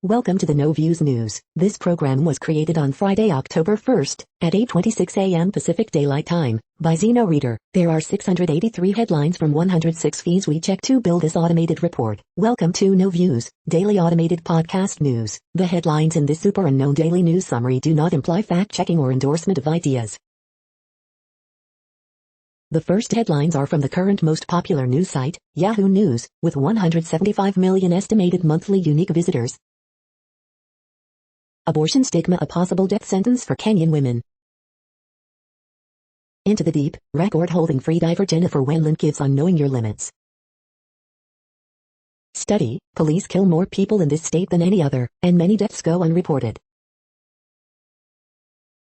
Welcome to the No Views News. This program was created on Friday, October 1st, at 8:26 a.m. Pacific Daylight Time, by Zeno Reader. There are 683 headlines from 106 feeds we check to build this automated report. Welcome to No Views, daily automated podcast news. The headlines in this super unknown daily news summary do not imply fact-checking or endorsement of ideas. The first headlines are from the current most popular news site, Yahoo News, with 175 million estimated monthly unique visitors. Abortion stigma a possible death sentence for Kenyan women. Into the deep, record-holding freediver Jennifer Wendland gives on knowing your limits. Study, police kill more people in this state than any other, and many deaths go unreported.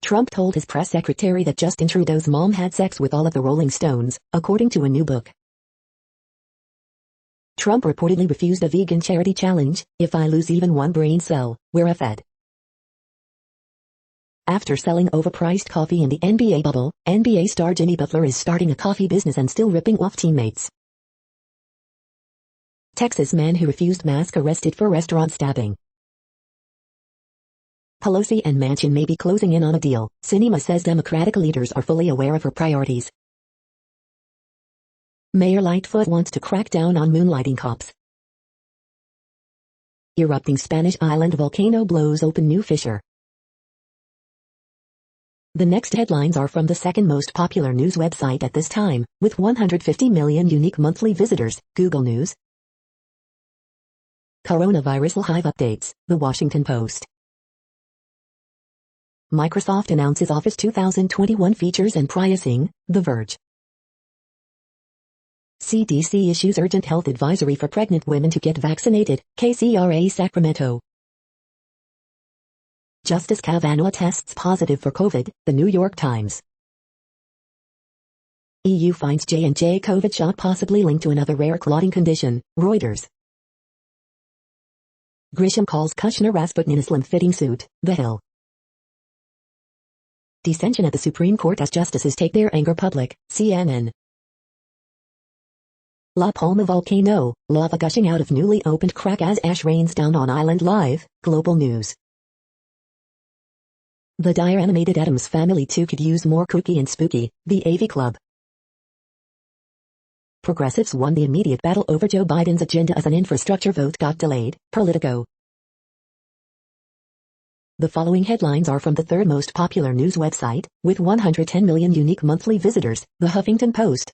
Trump told his press secretary that Justin Trudeau's mom had sex with all of the Rolling Stones, according to a new book. Trump reportedly refused a vegan charity challenge, if I lose even one brain cell, we're fed. After selling overpriced coffee in the NBA bubble, NBA star Jimmy Butler is starting a coffee business and still ripping off teammates. Texas man who refused mask arrested for restaurant stabbing. Pelosi and Manchin may be closing in on a deal. Sinema says Democratic leaders are fully aware of her priorities. Mayor Lightfoot wants to crack down on moonlighting cops. Erupting Spanish island volcano blows open new fissure. The next headlines are from the second most popular news website at this time, with 150 million unique monthly visitors, Google News. Coronavirus live updates, The Washington Post. Microsoft announces Office 2021 features and pricing, The Verge. CDC issues urgent health advisory for pregnant women to get vaccinated, KCRA Sacramento. Justice Kavanaugh tests positive for COVID, The New York Times. EU finds J&J COVID shot possibly linked to another rare clotting condition, Reuters. Grisham calls Kushner Rasputin in a slim-fitting suit, The Hill. Dissension at the Supreme Court as justices take their anger public, CNN. La Palma volcano, lava gushing out of newly opened crack as ash rains down on island live, Global News. The Dire animated Addams Family 2 could use more kooky and spooky, the AV Club. Progressives won the immediate battle over Joe Biden's agenda as an infrastructure vote got delayed, Politico. The following headlines are from the third most popular news website, with 110 million unique monthly visitors, The Huffington Post.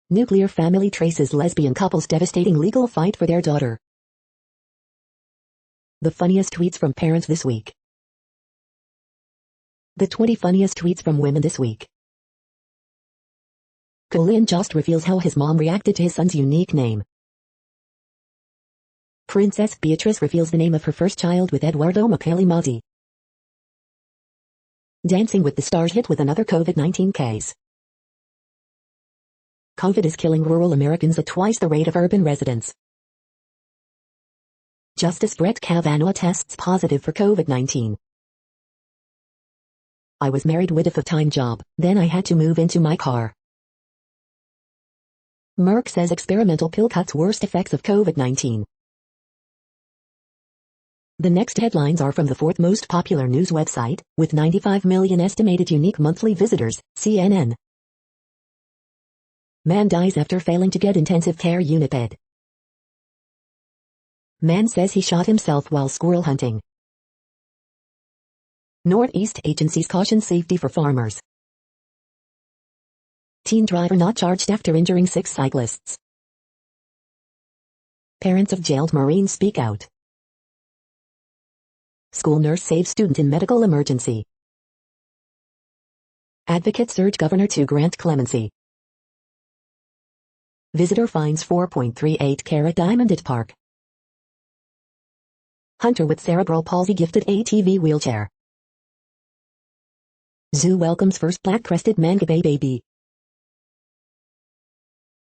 Nuclear family traces lesbian couple's devastating legal fight for their daughter. The funniest tweets from parents this week. The 20 funniest tweets from women this week. Julian just reveals how his mom reacted to his son's unique name. Princess Beatrice reveals the name of her first child with Eduardo Michele Mazzi. Dancing with the Stars hit with another COVID-19 case. COVID is killing rural Americans at twice the rate of urban residents. Justice Brett Kavanaugh tests positive for COVID-19. I was married with a full-time job, then I had to move into my car. Merck says experimental pill cuts worst effects of COVID-19. The next headlines are from the fourth most popular news website, with 95 million estimated unique monthly visitors, CNN. Man dies after failing to get intensive care unit bed. Man says he shot himself while squirrel hunting. Northeast agencies caution safety for farmers. Teen driver not charged after injuring 6 cyclists. Parents of jailed Marines speak out. School nurse saves student in medical emergency. Advocates urge governor to grant clemency. Visitor finds 4.38-carat diamond at park. Hunter with cerebral palsy gifted ATV wheelchair. Zoo welcomes first black-crested manga baby.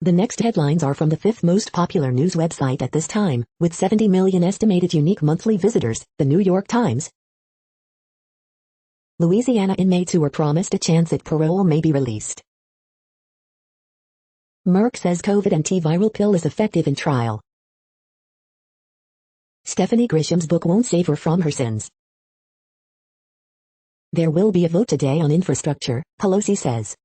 The next headlines are from the fifth most popular news website at this time, with 70 million estimated unique monthly visitors, The New York Times. Louisiana inmates who were promised a chance at parole may be released. Merck says COVID antiviral pill is effective in trial. Stephanie Grisham's book won't save her from her sins. There will be a vote today on infrastructure, Pelosi says.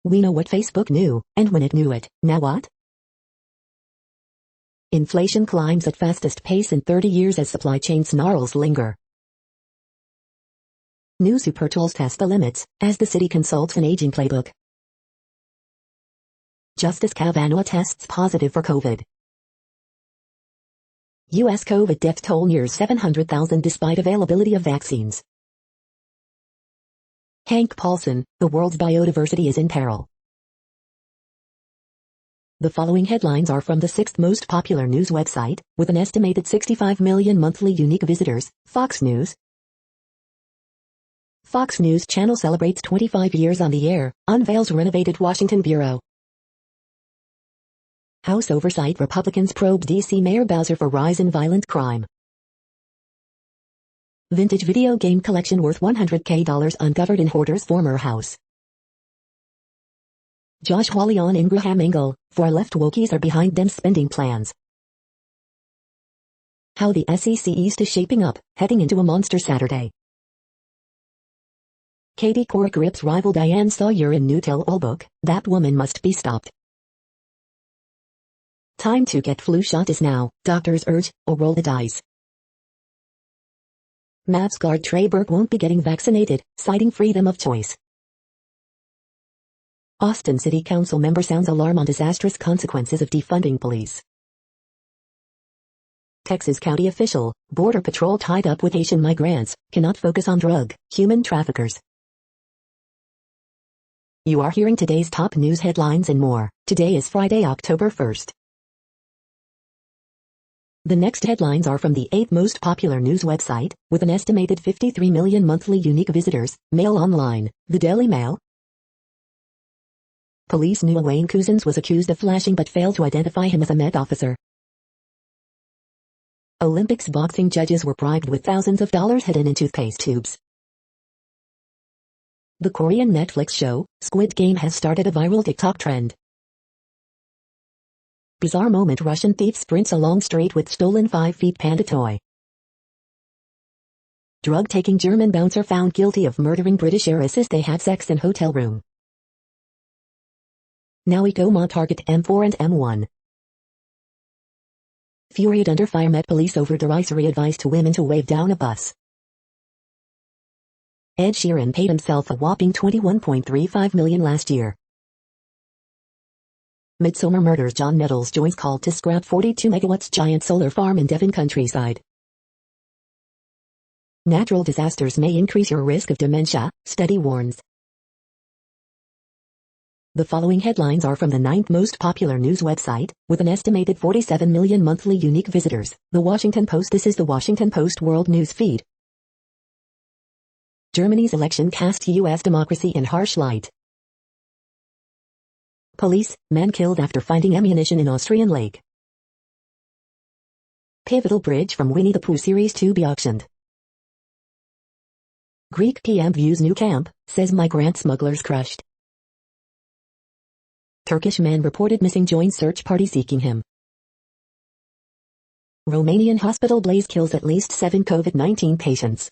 We know what Facebook knew, and when it knew it. Now what? Inflation climbs at fastest pace in 30 years as supply chain snarls linger. New super tools test the limits, as the city consults an aging playbook. Justice Kavanaugh tests positive for COVID. U.S. COVID death toll nears 700,000 despite availability of vaccines. Hank Paulson, the world's biodiversity is in peril. The following headlines are from the sixth most popular news website, with an estimated 65 million monthly unique visitors, Fox News. Fox News Channel celebrates 25 years on the air, unveils renovated Washington bureau. House Oversight Republicans probe D.C. Mayor Bowser for rise in violent crime. Vintage video game collection worth $100K uncovered in hoarder's former house. Josh Hawley on Ingraham angle, far-left wokies are behind them spending plans. How the SEC East is shaping up, heading into a monster Saturday. Katie Couric rips rival Diane Sawyer in new tell-all book, that woman must be stopped. Time to get flu shot is now, doctors urge, or roll the dice. Mavs guard Trey Burke won't be getting vaccinated, citing freedom of choice. Austin City Council member sounds alarm on disastrous consequences of defunding police. Texas county official, Border Patrol tied up with Haitian migrants, cannot focus on human traffickers. You are hearing today's top news headlines and more. Today is Friday, October 1st. The next headlines are from the 8th most popular news website, with an estimated 53 million monthly unique visitors, Mail Online, the Daily Mail. Police knew Wayne Couzens was accused of flashing but failed to identify him as a Met officer. Olympics boxing judges were bribed with thousands of dollars hidden in toothpaste tubes. The Korean Netflix show, Squid Game has started a viral TikTok trend. Bizarre moment, Russian thief sprints along street with stolen 5 feet panda toy. Drug-taking German bouncer found guilty of murdering British heiress as they had sex in hotel room. Now Ecoma target M4 and M1. Furied under fire Met police over derisory advice to women to wave down a bus. Ed Sheeran paid himself a whopping $21.35 million last year. Midsomer murders John Nettles joins call to scrap 42 megawatts giant solar farm in Devon countryside. Natural disasters may increase your risk of dementia, study warns. The following headlines are from the 9th most popular news website, with an estimated 47 million monthly unique visitors, The Washington Post. This is the Washington Post World News feed. Germany's election cast U.S. democracy in harsh light. Police, man killed after finding ammunition in Austrian lake. Pivotal bridge from Winnie the Pooh Series 2 be auctioned. Greek PM views new camp, says migrant smugglers crushed. Turkish man reported missing joins search party seeking him. Romanian hospital blaze kills at least 7 COVID-19 patients.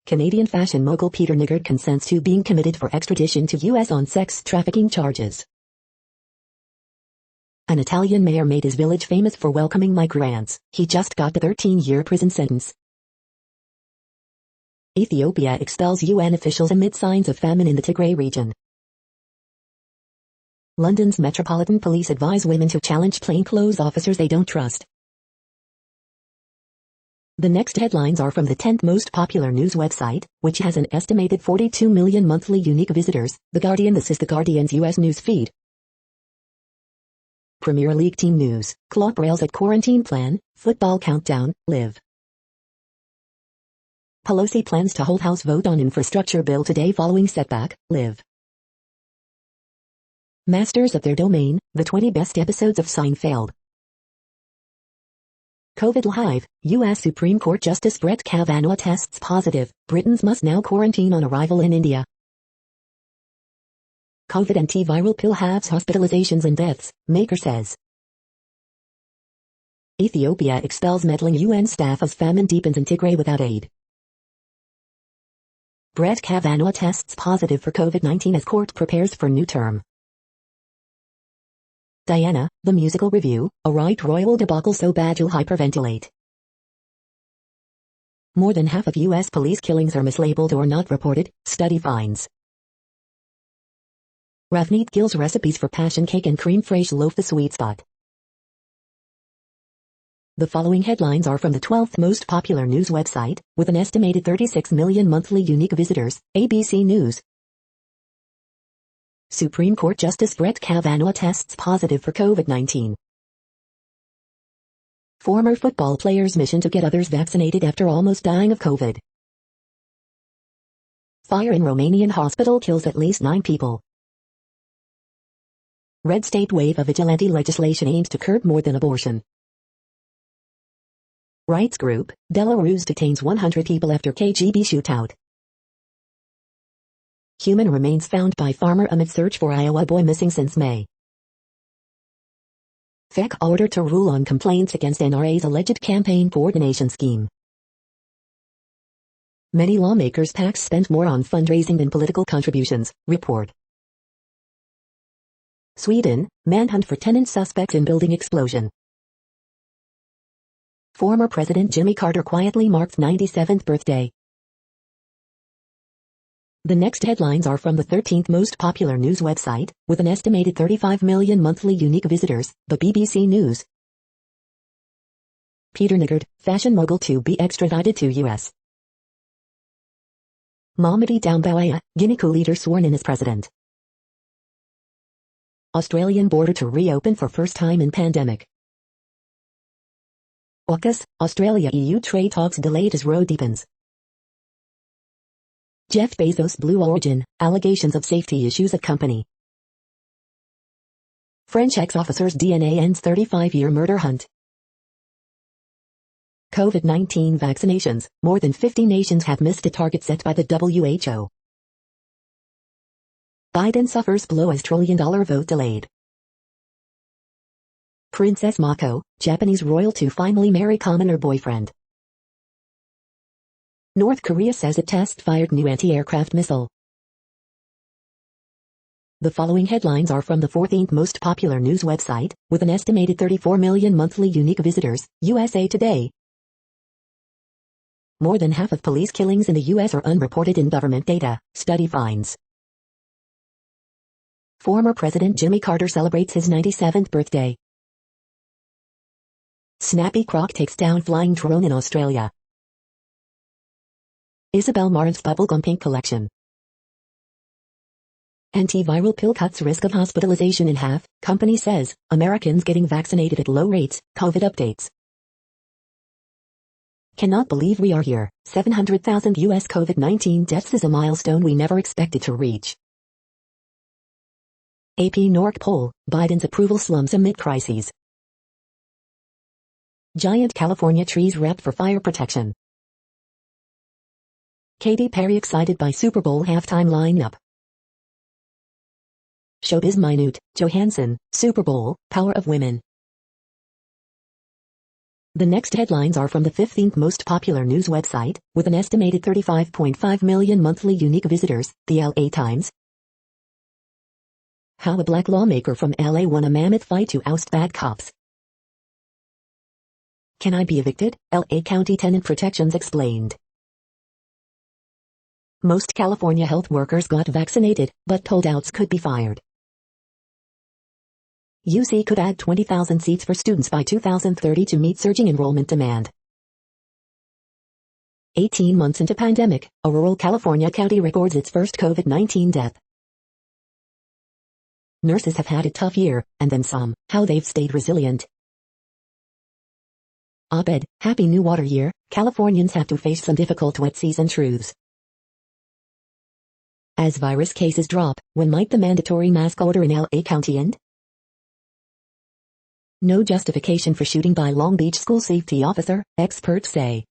Canadian fashion mogul Peter Niggard consents to being committed for extradition to U.S. on sex trafficking charges. An Italian mayor made his village famous for welcoming migrants. He just got a 13-year prison sentence. Ethiopia expels UN officials amid signs of famine in the Tigray region. London's Metropolitan Police advise women to challenge plainclothes officers they don't trust. The next headlines are from the 10th most popular news website, which has an estimated 42 million monthly unique visitors, The Guardian. This is The Guardian's U.S. news feed. Premier League team news, Klopp rails at quarantine plan, football countdown, live. Pelosi plans to hold House vote on infrastructure bill today following setback, live. Masters of their domain, the 20 best episodes of Seinfeld. COVID live, U.S. Supreme Court Justice Brett Kavanaugh tests positive, Britons must now quarantine on arrival in India. COVID antiviral pill halves hospitalizations and deaths, maker says. Ethiopia expels meddling UN staff as famine deepens in Tigray without aid. Brett Kavanaugh tests positive for COVID-19 as court prepares for new term. Diana, the musical review, a right royal debacle so bad you'll hyperventilate. More than half of U.S. police killings are mislabeled or not reported, study finds. Ravneet Gill's recipes for passion cake and cream fraiche loaf the sweet spot. The following headlines are from the 12th most popular news website, with an estimated 36 million monthly unique visitors, ABC News. Supreme Court Justice Brett Kavanaugh tests positive for COVID-19. Former football player's mission to get others vaccinated after almost dying of COVID. Fire in Romanian hospital kills at least 9 people. Red state wave of vigilante legislation aims to curb more than abortion. Rights group, Belarus detains 100 people after KGB shootout. Human remains found by farmer amid search for Iowa boy missing since May. FEC order to rule on complaints against NRA's alleged campaign coordination scheme. Many lawmakers' PACs spend more on fundraising than political contributions, report. Sweden, manhunt for tenant suspects in building explosion. Former President Jimmy Carter quietly marks 97th birthday. The next headlines are from the 13th most popular news website, with an estimated 35 million monthly unique visitors, the BBC News. Peter Niggard, fashion mogul to be extradited to U.S. Mamadi Doumbouya, Guinea coup leader sworn in as president. Australian border to reopen for first time in pandemic. AUKUS, Australia-EU trade talks delayed as row deepens. Jeff Bezos' Blue Origin, allegations of safety issues at company. French ex-officer's DNA ends 35-year murder hunt. COVID-19 vaccinations, more than 50 nations have missed a target set by the WHO. Biden suffers blow as trillion-dollar vote delayed. Princess Mako, Japanese royal to finally marry commoner boyfriend. North Korea says it test-fired new anti-aircraft missile. The following headlines are from the 14th most popular news website, with an estimated 34 million monthly unique visitors, USA Today. More than half of police killings in the U.S. are unreported in government data, study finds. Former President Jimmy Carter celebrates his 97th birthday. Snappy Croc takes down flying drone in Australia. Isabel Marant's bubblegum pink collection. Antiviral pill cuts risk of hospitalization in half, company says, Americans getting vaccinated at low rates, COVID updates. Cannot believe we are here, 700,000 U.S. COVID-19 deaths is a milestone we never expected to reach. AP NORC poll, Biden's approval slumps amid crises. Giant California trees wrapped for fire protection. Katy Perry excited by Super Bowl halftime lineup. Showbiz minute, Johansson, Super Bowl, power of women. The next headlines are from the 15th most popular news website, with an estimated 35.5 million monthly unique visitors, the LA Times. How a black lawmaker from LA won a mammoth fight to oust bad cops. Can I be evicted? LA County Tenant Protections explained. Most California health workers got vaccinated, but holdouts could be fired. UC could add 20,000 seats for students by 2030 to meet surging enrollment demand. 18 months into pandemic, a rural California county records its first COVID-19 death. Nurses have had a tough year, and then some. How they've stayed resilient. Op-ed, Happy New Water Year, Californians have to face some difficult wet season truths. As virus cases drop, when might the mandatory mask order in LA County end? No justification for shooting by Long Beach school safety officer, experts say.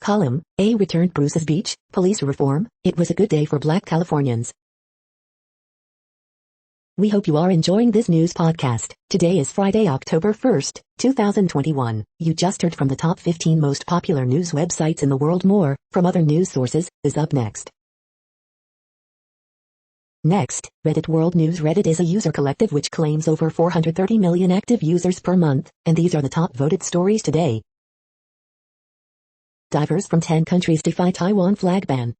Column, A returned Bruce's Beach, police reform, it was a good day for black Californians. We hope you are enjoying this news podcast. Today is Friday, October 1st, 2021. You just heard from the top 15 most popular news websites in the world. More from other news sources is up next. Next, Reddit World News. Reddit is a user collective which claims over 430 million active users per month, and these are the top voted stories today. Divers from 10 countries defy Taiwan flag ban.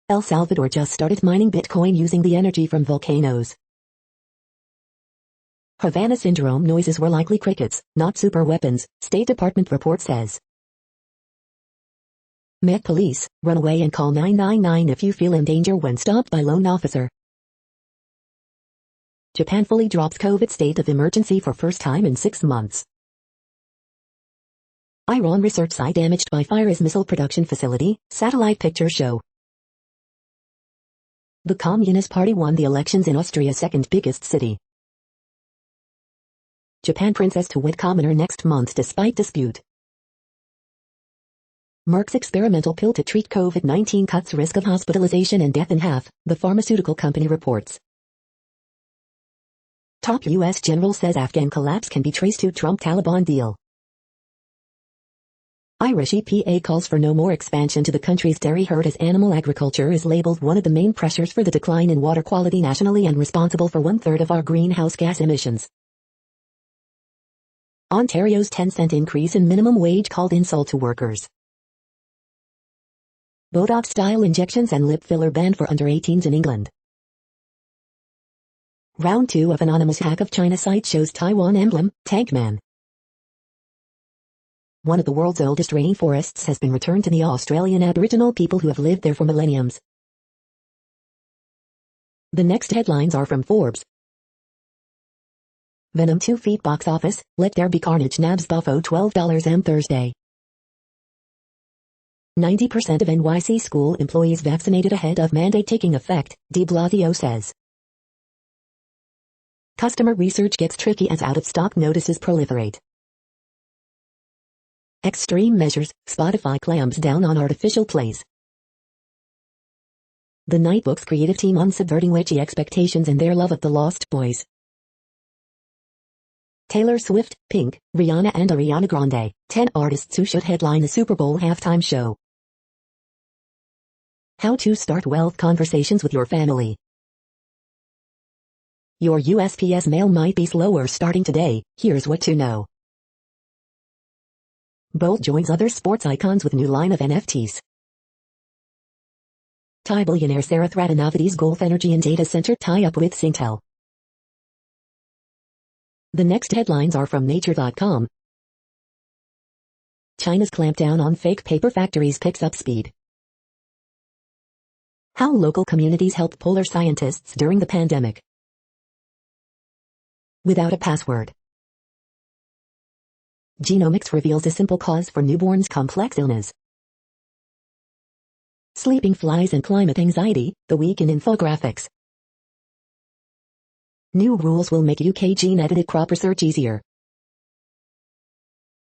El Salvador just started mining Bitcoin using the energy from volcanoes. Havana syndrome noises were likely crickets, not super weapons, State Department report says. Met police, run away and call 999 if you feel in danger when stopped by lone officer. Japan fully drops COVID state of emergency for first time in 6 months. Iran research site damaged by fire as missile production facility, satellite picture show. The Communist Party won the elections in Austria's second biggest city. Japan princess to wed commoner next month despite dispute. Merck's experimental pill to treat COVID-19 cuts risk of hospitalization and death in half, the pharmaceutical company reports. Top U.S. general says Afghan collapse can be traced to Trump-Taliban deal. Irish EPA calls for no more expansion to the country's dairy herd as animal agriculture is labeled one of the main pressures for the decline in water quality nationally and responsible for 1/3 of our greenhouse gas emissions. Ontario's 10-cent increase in minimum wage called insult to workers. Botox-style injections and lip filler banned for under 18s in England. Round 2 of anonymous hack of China site shows Taiwan emblem, Tank Man. One of the world's oldest rainforests has been returned to the Australian Aboriginal people who have lived there for millenniums. The next headlines are from Forbes. Venom 2 feet box office, Let There Be Carnage nabs Buffo $12 Thursday. 90% of NYC school employees vaccinated ahead of mandate taking effect, de Blasio says. Customer research gets tricky as out-of-stock notices proliferate. Extreme measures, Spotify clamps down on artificial plays. The Nightbook's creative team on subverting witchy expectations and their love of the Lost Boys. Taylor Swift, Pink, Rihanna and Ariana Grande, 10 artists who should headline the Super Bowl halftime show. How to start wealth conversations with your family. Your USPS mail might be slower starting today, here's what to know. Bolt joins other sports icons with new line of NFTs. Thai billionaire Sarah Thradanavity's Gulf Energy and Data Center tie-up with Singtel. The next headlines are from Nature.com. China's clampdown on fake paper factories picks up speed. How local communities help polar scientists during the pandemic. Without a password. Genomics reveals a simple cause for newborns' complex illness. Sleeping flies and climate anxiety, the week in infographics. New rules will make UK gene-edited crop research easier.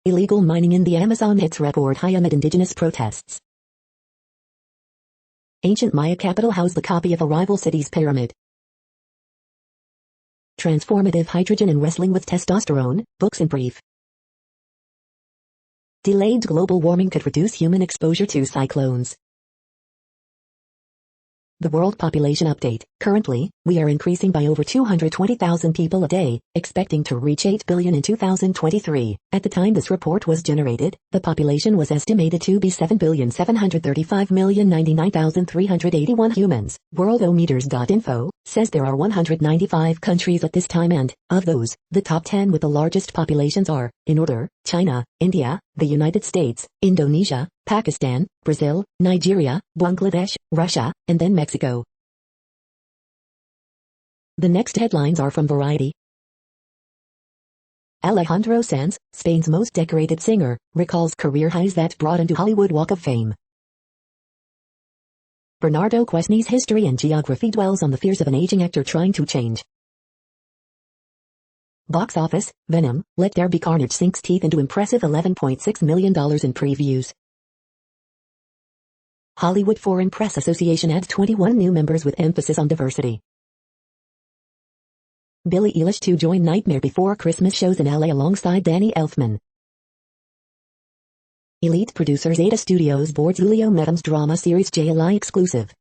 Illegal mining in the Amazon hits record high amid indigenous protests. Ancient Maya capital housed the copy of a rival city's pyramid. Transformative hydrogen and wrestling with testosterone, books in brief. Delayed global warming could reduce human exposure to cyclones. The World Population Update. Currently, we are increasing by over 220,000 people a day, expecting to reach 8 billion in 2023. At the time this report was generated, the population was estimated to be 7,735,099,381 humans. Worldometers.info says there are 195 countries at this time and, of those, the top 10 with the largest populations are, in order, China, India, the United States, Indonesia, Pakistan, Brazil, Nigeria, Bangladesh, Russia, and then Mexico. The next headlines are from Variety. Alejandro Sanz, Spain's most decorated singer, recalls career highs that brought him to Hollywood Walk of Fame. Bernardo Quesney's history and geography dwells on the fears of an aging actor trying to change. Box office, Venom, Let There Be Carnage sinks teeth into impressive $11.6 million in previews. Hollywood Foreign Press Association adds 21 new members with emphasis on diversity. Billie Eilish to join Nightmare Before Christmas shows in LA alongside Danny Elfman. Elite producer Zeta Studios boards Julio Medem's drama series JLI exclusive.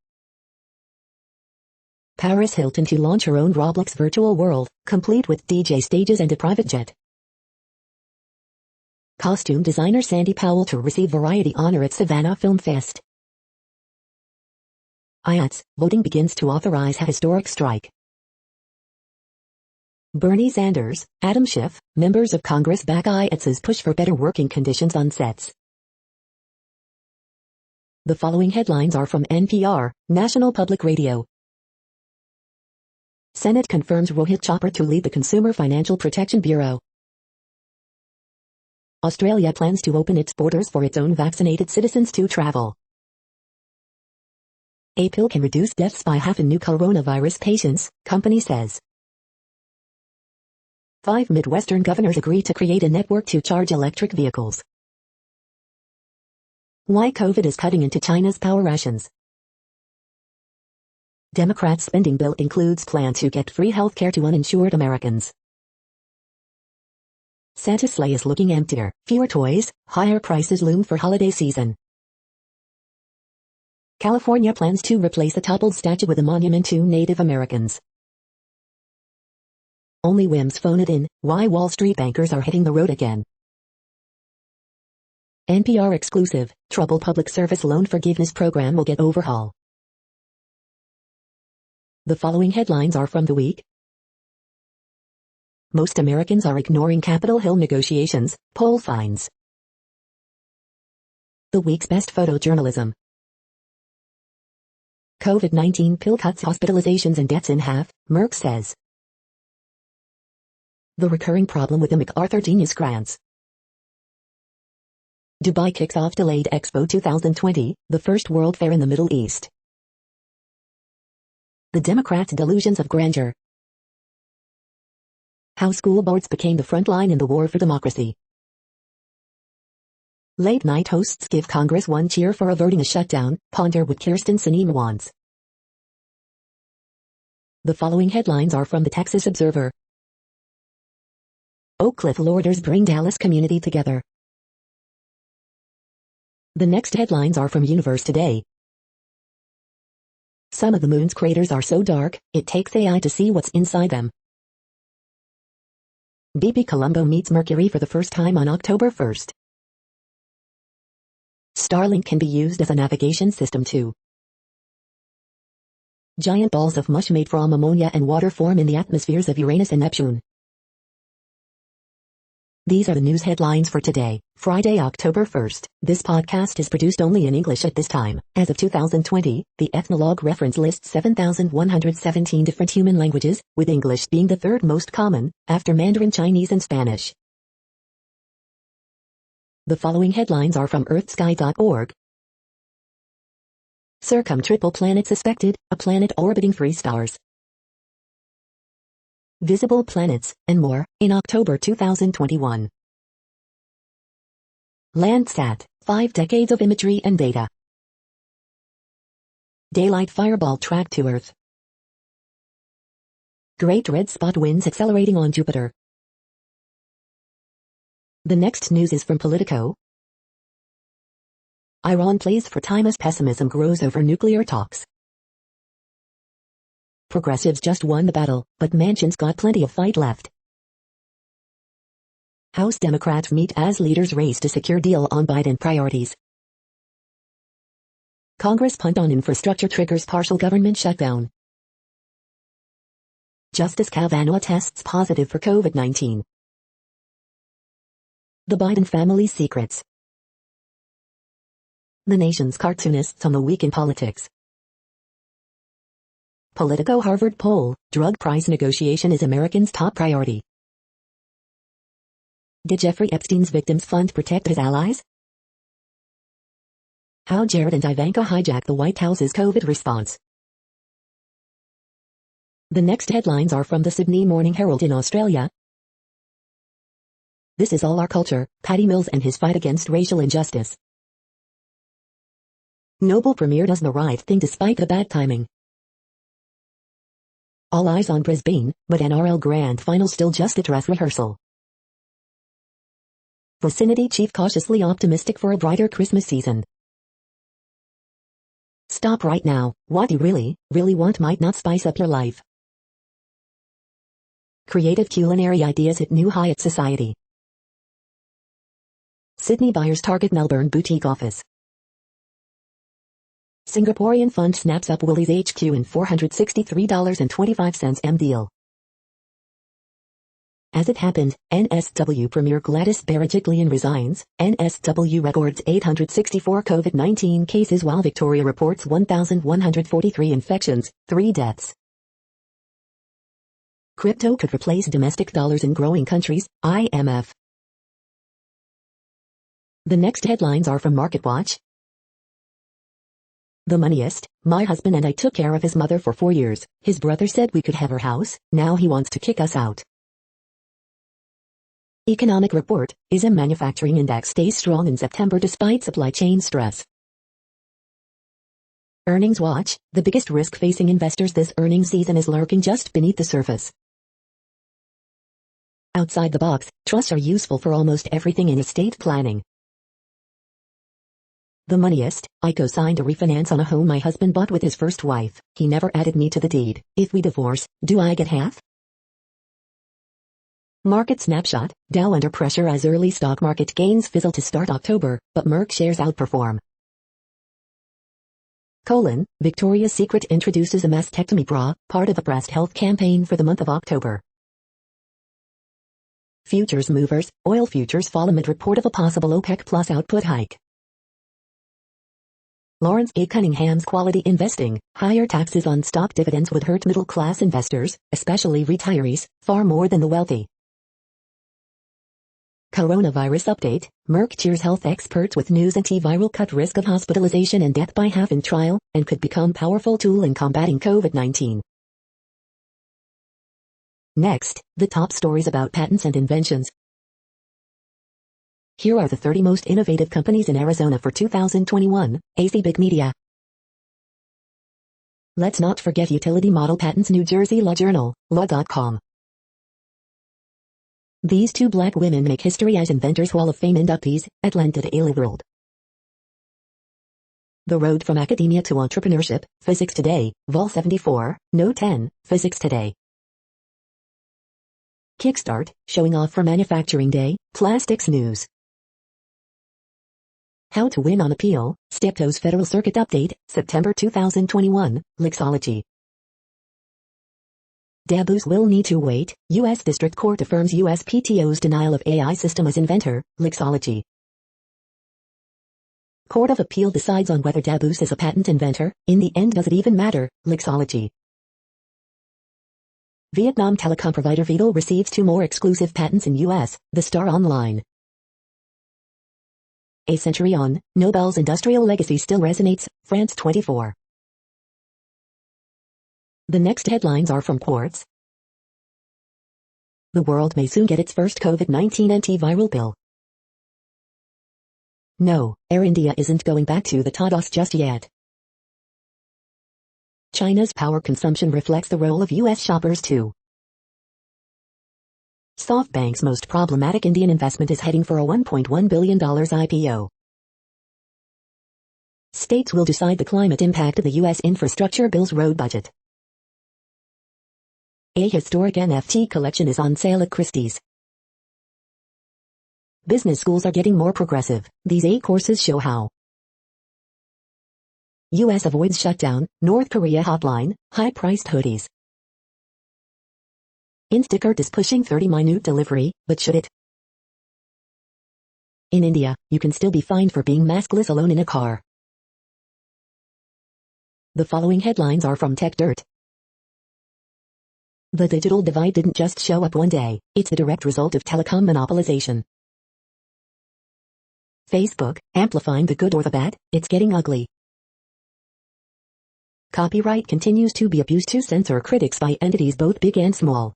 Paris Hilton to launch her own Roblox virtual world, complete with DJ stages and a private jet. Costume designer Sandy Powell to receive Variety honor at Savannah Film Fest. IATS, voting begins to authorize a historic strike. Bernie Sanders, Adam Schiff, members of Congress back IATS's push for better working conditions on sets. The following headlines are from NPR, National Public Radio. Senate confirms Rohit Chopra to lead the Consumer Financial Protection Bureau. Australia plans to open its borders for its own vaccinated citizens to travel. A pill can reduce deaths by half in new coronavirus patients, company says. 5 Midwestern governors agree to create a network to charge electric vehicles. Why COVID is cutting into China's power rations. Democrats' spending bill includes plan to get free health care to uninsured Americans. Santa's sleigh is looking emptier, fewer toys, higher prices loom for holiday season. California plans to replace a toppled statue with a monument to Native Americans. Only whims phone it in, why Wall Street bankers are hitting the road again. NPR exclusive, troubled public service loan forgiveness program will get overhaul. The following headlines are from The Week. Most Americans are ignoring Capitol Hill negotiations, poll finds. The Week's best photojournalism. COVID-19 pill cuts hospitalizations and deaths in half, Merck says. The recurring problem with the MacArthur Genius Grants. Dubai kicks off delayed Expo 2020, the first World Fair in the Middle East. The Democrats' delusions of grandeur. How school boards became the front line in the war for democracy. Late-night hosts give Congress one cheer for averting a shutdown, ponder what Kyrsten Sinema wants. The following headlines are from the Texas Observer. Oak Cliff Lorders bring Dallas community together. The next headlines are from Universe Today. Some of the moon's craters are so dark, it takes AI to see what's inside them. BP Colombo meets Mercury for the first time on October 1st. Starlink can be used as a navigation system too. Giant balls of mush made from ammonia and water form in the atmospheres of Uranus and Neptune. These are the news headlines for today, Friday, October 1st. This podcast is produced only in English at this time. As of 2020, the Ethnologue reference lists 7,117 different human languages, with English being the third most common, after Mandarin Chinese and Spanish. The following headlines are from earthsky.org. Circum-triple planet suspected, a planet orbiting 3 stars. Visible planets, and more, in October 2021. Landsat, 5 decades of imagery and data. Daylight fireball track to Earth. Great red spot winds accelerating on Jupiter. The next news is from Politico. Iran plays for time as pessimism grows over nuclear talks. Progressives just won the battle, but Manchin's got plenty of fight left. House Democrats meet as leaders race to secure deal on Biden priorities. Congress punt on infrastructure triggers partial government shutdown. Justice Kavanaugh tests positive for COVID-19. The Biden family's secrets. The nation's cartoonists on the week in politics. Politico Harvard poll, drug price negotiation is Americans' top priority. Did Jeffrey Epstein's victims fund protect his allies? How Jared and Ivanka hijacked the White House's COVID response. The next headlines are from the Sydney Morning Herald in Australia. This is all our culture, Paddy Mills and his fight against racial injustice. Noble Premier does the right thing despite the bad timing. All eyes on Brisbane, but NRL Grand Final still just a dress rehearsal. Vicinity chief cautiously optimistic for a brighter Christmas season. Stop right now, what you really want might not spice up your life. Creative culinary ideas hit new high at Society. Sydney buyers target Melbourne boutique office. Singaporean fund snaps up Woolies HQ in $463.25 M deal. As it happened, NSW Premier Gladys Berejiklian resigns. NSW records 864 COVID-19 cases while Victoria reports 1,143 infections, 3 deaths. Crypto could replace domestic dollars in growing countries, IMF. The next headlines are from MarketWatch. The Moneyest, my husband and I took care of his mother for 4 years. His brother said we could have her house, now he wants to kick us out. Economic report, ISM manufacturing index stays strong in September despite supply chain stress. Earnings watch, the biggest risk facing investors this earnings season is lurking just beneath the surface. Outside the box, trusts are useful for almost everything in estate planning. The Moneyest, I co-signed a refinance on a home my husband bought with his first wife. He never added me to the deed. If we divorce, do I get half? Market snapshot, Dow under pressure as early stock market gains fizzle to start October, but Merck shares outperform. Victoria's Secret introduces a mastectomy bra, part of a breast health campaign for the month of October. Futures movers, oil futures fall amid report of a possible OPEC plus output hike. Lawrence A. Cunningham's quality investing, higher taxes on stock dividends would hurt middle-class investors, especially retirees, far more than the wealthy. Coronavirus update, Merck cheers health experts with news antiviral cut risk of hospitalization and death by half in trial, and could become powerful tool in combating COVID-19. Next, the top stories about patents and inventions. Here are the 30 most innovative companies in Arizona for 2021, AC Big Media. Let's not forget utility model patents. New Jersey Law Journal, law.com. These 2 black women make history as Inventors Hall of Fame inductees, Atlanta Daily World. The Road from Academia to Entrepreneurship, Physics Today, Vol 74, No 10, Physics Today. Kickstart, showing off for Manufacturing Day, Plastics News. How to Win on Appeal, Steptoe's Federal Circuit Update, September 2021, Lexology. Dabus will need to wait, U.S. District Court affirms USPTO's denial of AI system as inventor, Lexology. Court of Appeal decides on whether Dabus is a patent inventor. In the end, does it even matter? Lexology. Vietnam telecom provider Vital receives 2 more exclusive patents in U.S., The Star Online. A century on, Nobel's industrial legacy still resonates, France 24. The next headlines are from Quartz. The world may soon get its first COVID-19 antiviral pill. No, Air India isn't going back to the TODOS just yet. China's power consumption reflects the role of U.S. shoppers too. SoftBank's most problematic Indian investment is heading for a $1.1 billion IPO. States will decide the climate impact of the U.S. infrastructure bill's road budget. A historic NFT collection is on sale at Christie's. Business schools are getting more progressive. These 8 courses show how. U.S. avoids shutdown, North Korea hotline, high-priced hoodies. Instacart is pushing 30-minute delivery, but should it? In India, you can still be fined for being maskless alone in a car. The following headlines are from Tech Dirt. The digital divide didn't just show up one day, it's the direct result of telecom monopolization. Facebook, amplifying the good or the bad, it's getting ugly. Copyright continues to be abused to censor critics by entities both big and small.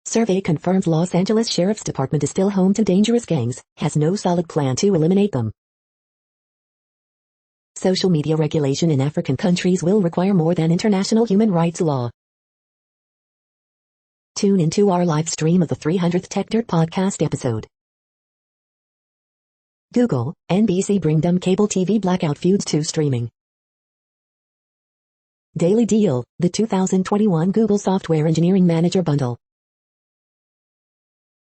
Survey confirms Los Angeles Sheriff's Department is still home to dangerous gangs, has no solid plan to eliminate them. Social media regulation in African countries will require more than international human rights law. Tune into our live stream of the 300th Tech Dirt podcast episode. Google, NBC bring dumb cable TV blackout feuds to streaming. Daily Deal, the 2021 Google Software Engineering Manager Bundle.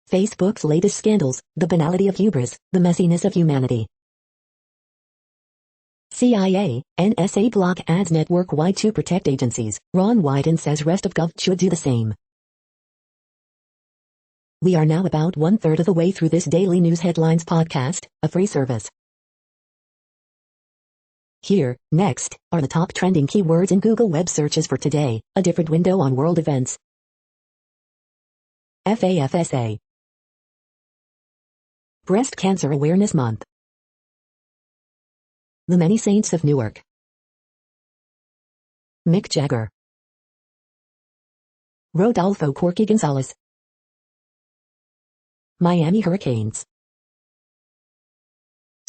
Facebook's latest scandals, the banality of hubris, the messiness of humanity. CIA, NSA block ads network-wide to protect agencies. Ron Wyden says rest of Gov should do the same. We are now about 1/3 of the way through this daily news headlines podcast, a free service. Here, next, are the top trending keywords in Google web searches for today, a different window on world events. FAFSA. Breast Cancer Awareness Month. The Many Saints of Newark. Mick Jagger. Rodolfo Corky Gonzalez. Miami Hurricanes.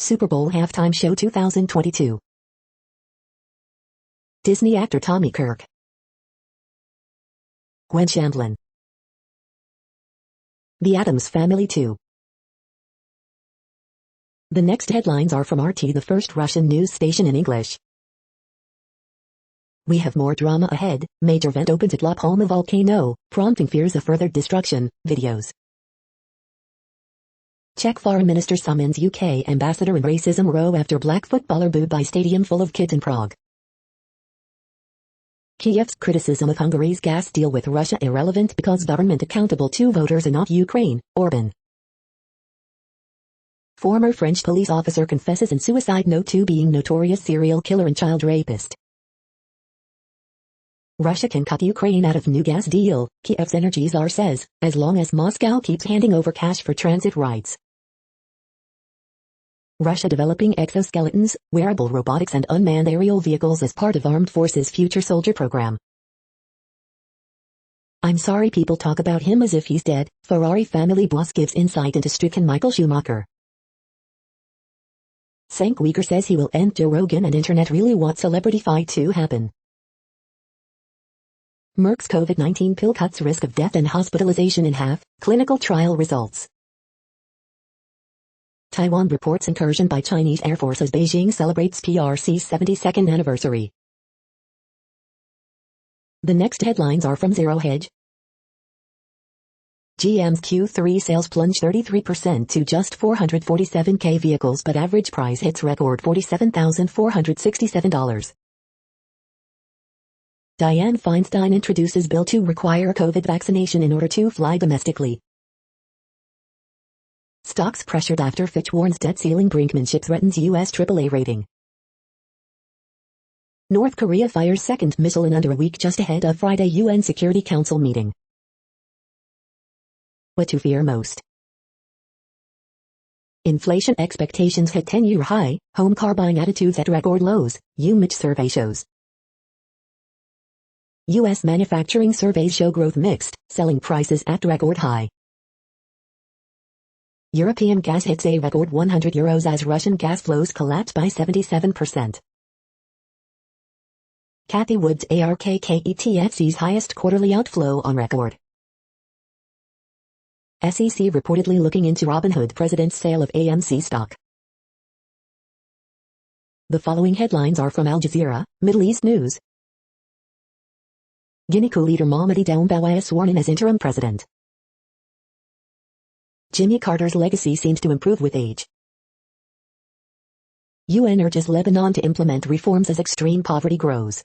Super Bowl Halftime Show 2022. Disney actor Tommy Kirk. Gwen Shandlin. The Addams Family 2. The next headlines are from RT, the first Russian news station in English. We have more drama ahead. Major vent opens at La Palma volcano, prompting fears of further destruction. Videos. Czech Foreign Minister summons UK ambassador in racism row after black footballer booed by stadium full of kids in Prague. Kiev's criticism of Hungary's gas deal with Russia irrelevant because government accountable to voters and not Ukraine. Orban. Former French police officer confesses in suicide note to being notorious serial killer and child rapist. Russia can cut Ukraine out of new gas deal, Kiev's energy czar says, as long as Moscow keeps handing over cash for transit rights. Russia developing exoskeletons, wearable robotics and unmanned aerial vehicles as part of Armed Forces Future Soldier program. I'm sorry people talk about him as if he's dead. Ferrari family boss gives insight into stricken Michael Schumacher. Cenk Uygur says he will end Joe Rogan and internet really want celebrity fight to happen. Merck's COVID-19 pill cuts risk of death and hospitalization in half. Clinical trial results. Taiwan reports incursion by Chinese Air Force as Beijing celebrates PRC's 72nd anniversary. The next headlines are from Zero Hedge. GM's Q3 sales plunge 33% to just 447K vehicles, but average price hits record $47,467. Dianne Feinstein introduces bill to require COVID vaccination in order to fly domestically. Stocks pressured after Fitch warns debt ceiling brinkmanship threatens U.S. AAA rating. North Korea fires second missile in under a week just ahead of Friday UN Security Council meeting. What to fear most? Inflation expectations hit 10-year high, home car buying attitudes at record lows, UMich survey shows. U.S. manufacturing surveys show growth mixed, selling prices at record high. European gas hits a record €100 as Russian gas flows collapse by 77%. Cathie Wood's ARKK ETF sees highest quarterly outflow on record. SEC reportedly looking into Robinhood president's sale of AMC stock. The following headlines are from Al Jazeera, Middle East News. Guinea coup leader Mamadi Doumbouya sworn in as interim president. Jimmy Carter's legacy seems to improve with age. UN urges Lebanon to implement reforms as extreme poverty grows.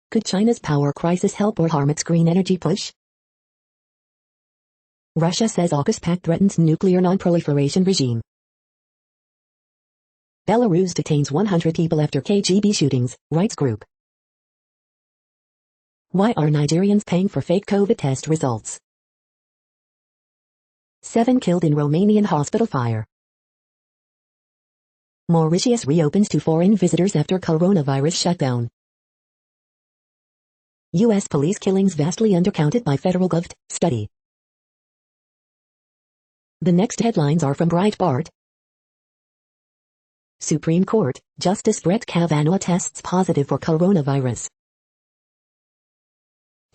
Could China's power crisis help or harm its green energy push? Russia says AUKUS pact threatens nuclear non-proliferation regime. Belarus detains 100 people after KGB shootings, rights group. Why are Nigerians paying for fake COVID test results? 7 killed in Romanian hospital fire. Mauritius reopens to foreign visitors after coronavirus shutdown. U.S. police killings vastly undercounted by federal govt. Study. The next headlines are from Breitbart. Supreme Court, Justice Brett Kavanaugh tests positive for coronavirus.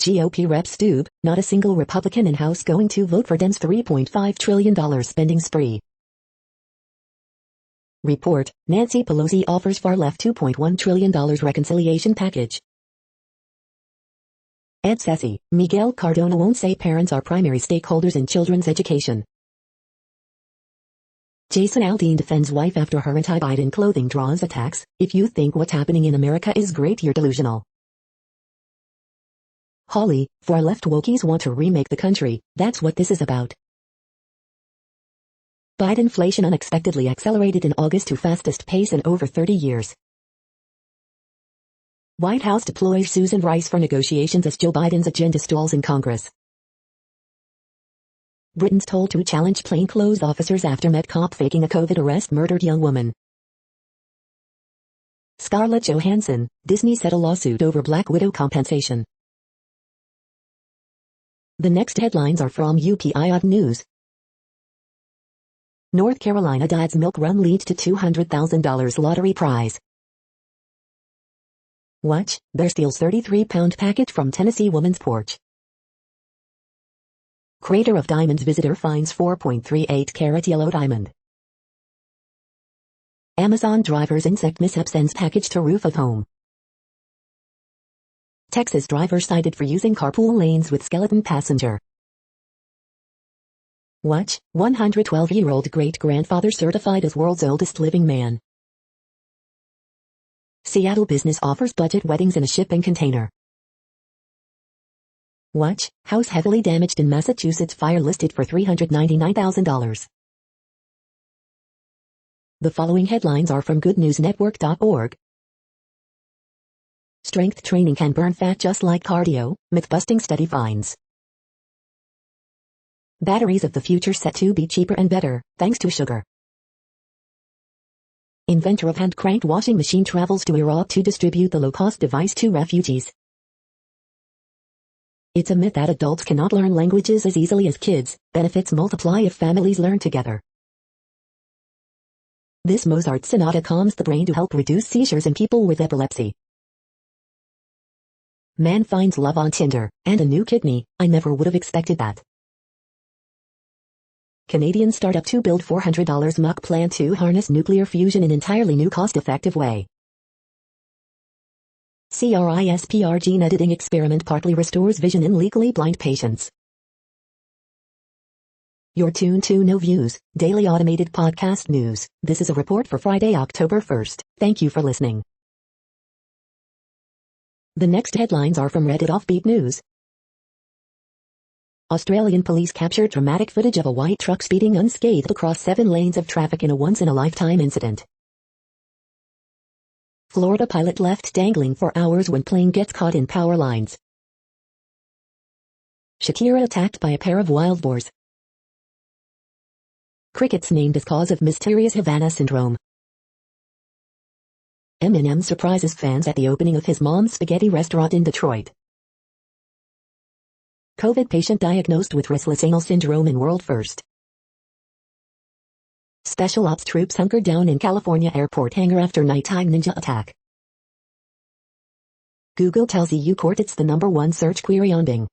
GOP reps Stube, not a single Republican in House going to vote for Dems' $3.5 trillion spending spree. Report, Nancy Pelosi offers far-left $2.1 trillion reconciliation package. Ed Sassy, Miguel Cardona won't say parents are primary stakeholders in children's education. Jason Aldean defends wife after her anti-Biden clothing draws attacks. If you think what's happening in America is great, you're delusional. Holly, far-left wokies want to remake the country, that's what this is about. Bidenflation unexpectedly accelerated in August to fastest pace in over 30 years. White House deploys Susan Rice for negotiations as Joe Biden's agenda stalls in Congress. Britain's told to challenge plainclothes officers after Met cop faking a COVID arrest murdered young woman. Scarlett Johansson, Disney settle lawsuit over Black Widow compensation. The next headlines are from UPI News. North Carolina dad's milk run leads to $200,000 lottery prize. Watch, bear steals 33-pound package from Tennessee woman's porch. Crater of Diamonds visitor finds 4.38-carat yellow diamond. Amazon driver's insect mishap sends package to roof of home. Texas driver cited for using carpool lanes with skeleton passenger. Watch, 112-year-old great-grandfather certified as world's oldest living man. Seattle business offers budget weddings in a shipping container. Watch, house heavily damaged in Massachusetts fire listed for $399,000. The following headlines are from goodnewsnetwork.org. Strength training can burn fat just like cardio, myth-busting study finds. Batteries of the future set to be cheaper and better, thanks to sugar. Inventor of hand-cranked washing machine travels to Iraq to distribute the low-cost device to refugees. It's a myth that adults cannot learn languages as easily as kids. Benefits multiply if families learn together. This Mozart sonata calms the brain to help reduce seizures in people with epilepsy. Man finds love on Tinder, and a new kidney. I never would have expected that. Canadian startup to build $400 muck plan to harness nuclear fusion in entirely new cost-effective way. CRISPR gene editing experiment partly restores vision in legally blind patients. You're tuned to No Views, daily automated podcast news. This is a report for Friday, October 1st. Thank you for listening. The next headlines are from Reddit Offbeat News. Australian police captured dramatic footage of a white truck speeding unscathed across 7 lanes of traffic in a once-in-a-lifetime incident. Florida pilot left dangling for hours when plane gets caught in power lines. Shakira attacked by a pair of wild boars. Crickets named as cause of mysterious Havana syndrome. Eminem surprises fans at the opening of his mom's spaghetti restaurant in Detroit. COVID patient diagnosed with restless anal syndrome in world first. Special ops troops hunkered down in California airport hangar after nighttime ninja attack. Google tells EU court it's the #1 search query on Bing.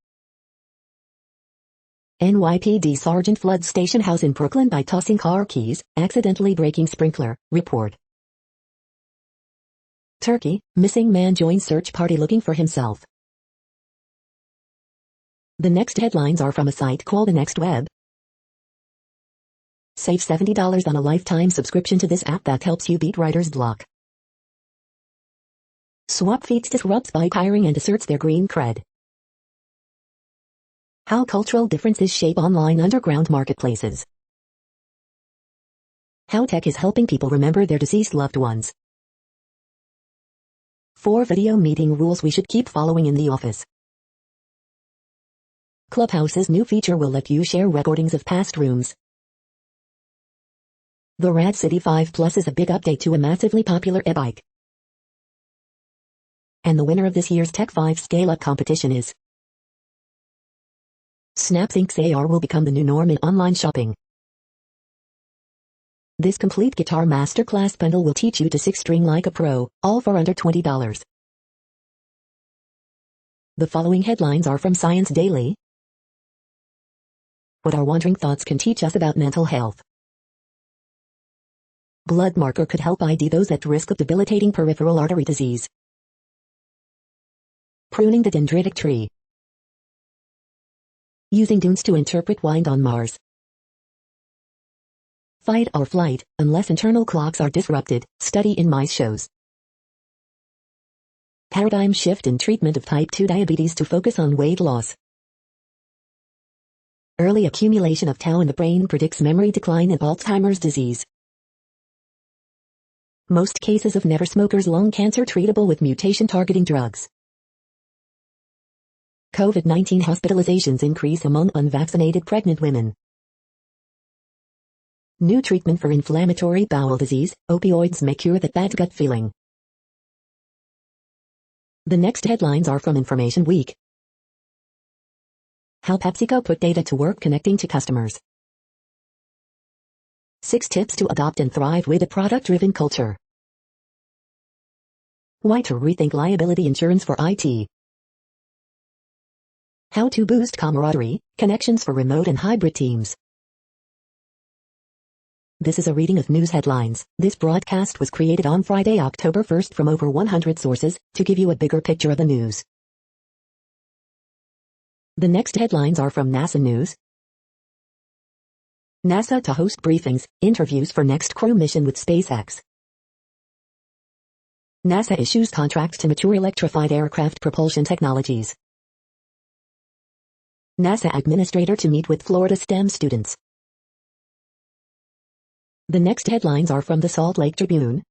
NYPD sergeant floods station house in Brooklyn by tossing car keys, accidentally breaking sprinkler, report. Turkey, missing man joins search party looking for himself. The next headlines are from a site called The Next Web. Save $70 on a lifetime subscription to this app that helps you beat writer's block. Swap feeds disrupts bike hiring and asserts their green cred. How cultural differences shape online underground marketplaces. How tech is helping people remember their deceased loved ones. 4 video meeting rules we should keep following in the office. Clubhouse's new feature will let you share recordings of past rooms. The Rad City 5 Plus is a big update to a massively popular e-bike. And the winner of this year's Tech 5 Scale-Up competition is Snap thinks AR will become the new norm in online shopping. This complete guitar masterclass bundle will teach you to six-string like a pro, all for under $20. The following headlines are from Science Daily. What our wandering thoughts can teach us about mental health. Blood marker could help ID those at risk of debilitating peripheral artery disease. Pruning the dendritic tree. Using dunes to interpret wind on Mars. Fight or flight, unless internal clocks are disrupted, study in mice shows. Paradigm shift in treatment of type 2 diabetes to focus on weight loss. Early accumulation of tau in the brain predicts memory decline in Alzheimer's disease. Most cases of never smokers' lung cancer treatable with mutation-targeting drugs. COVID-19 hospitalizations increase among unvaccinated pregnant women. New treatment for inflammatory bowel disease, opioids may cure that bad gut feeling. The next headlines are from Information Week. How PepsiCo put data to work connecting to customers. 6 tips to adopt and thrive with a product-driven culture. Why to rethink liability insurance for IT. How to boost camaraderie, connections for remote and hybrid teams. This is a reading of news headlines. This broadcast was created on Friday, October 1st from over 100 sources, to give you a bigger picture of the news. The next headlines are from NASA News. NASA to host briefings, interviews for next crew mission with SpaceX. NASA issues contract to mature electrified aircraft propulsion technologies. NASA administrator to meet with Florida STEM students. The next headlines are from the Salt Lake Tribune.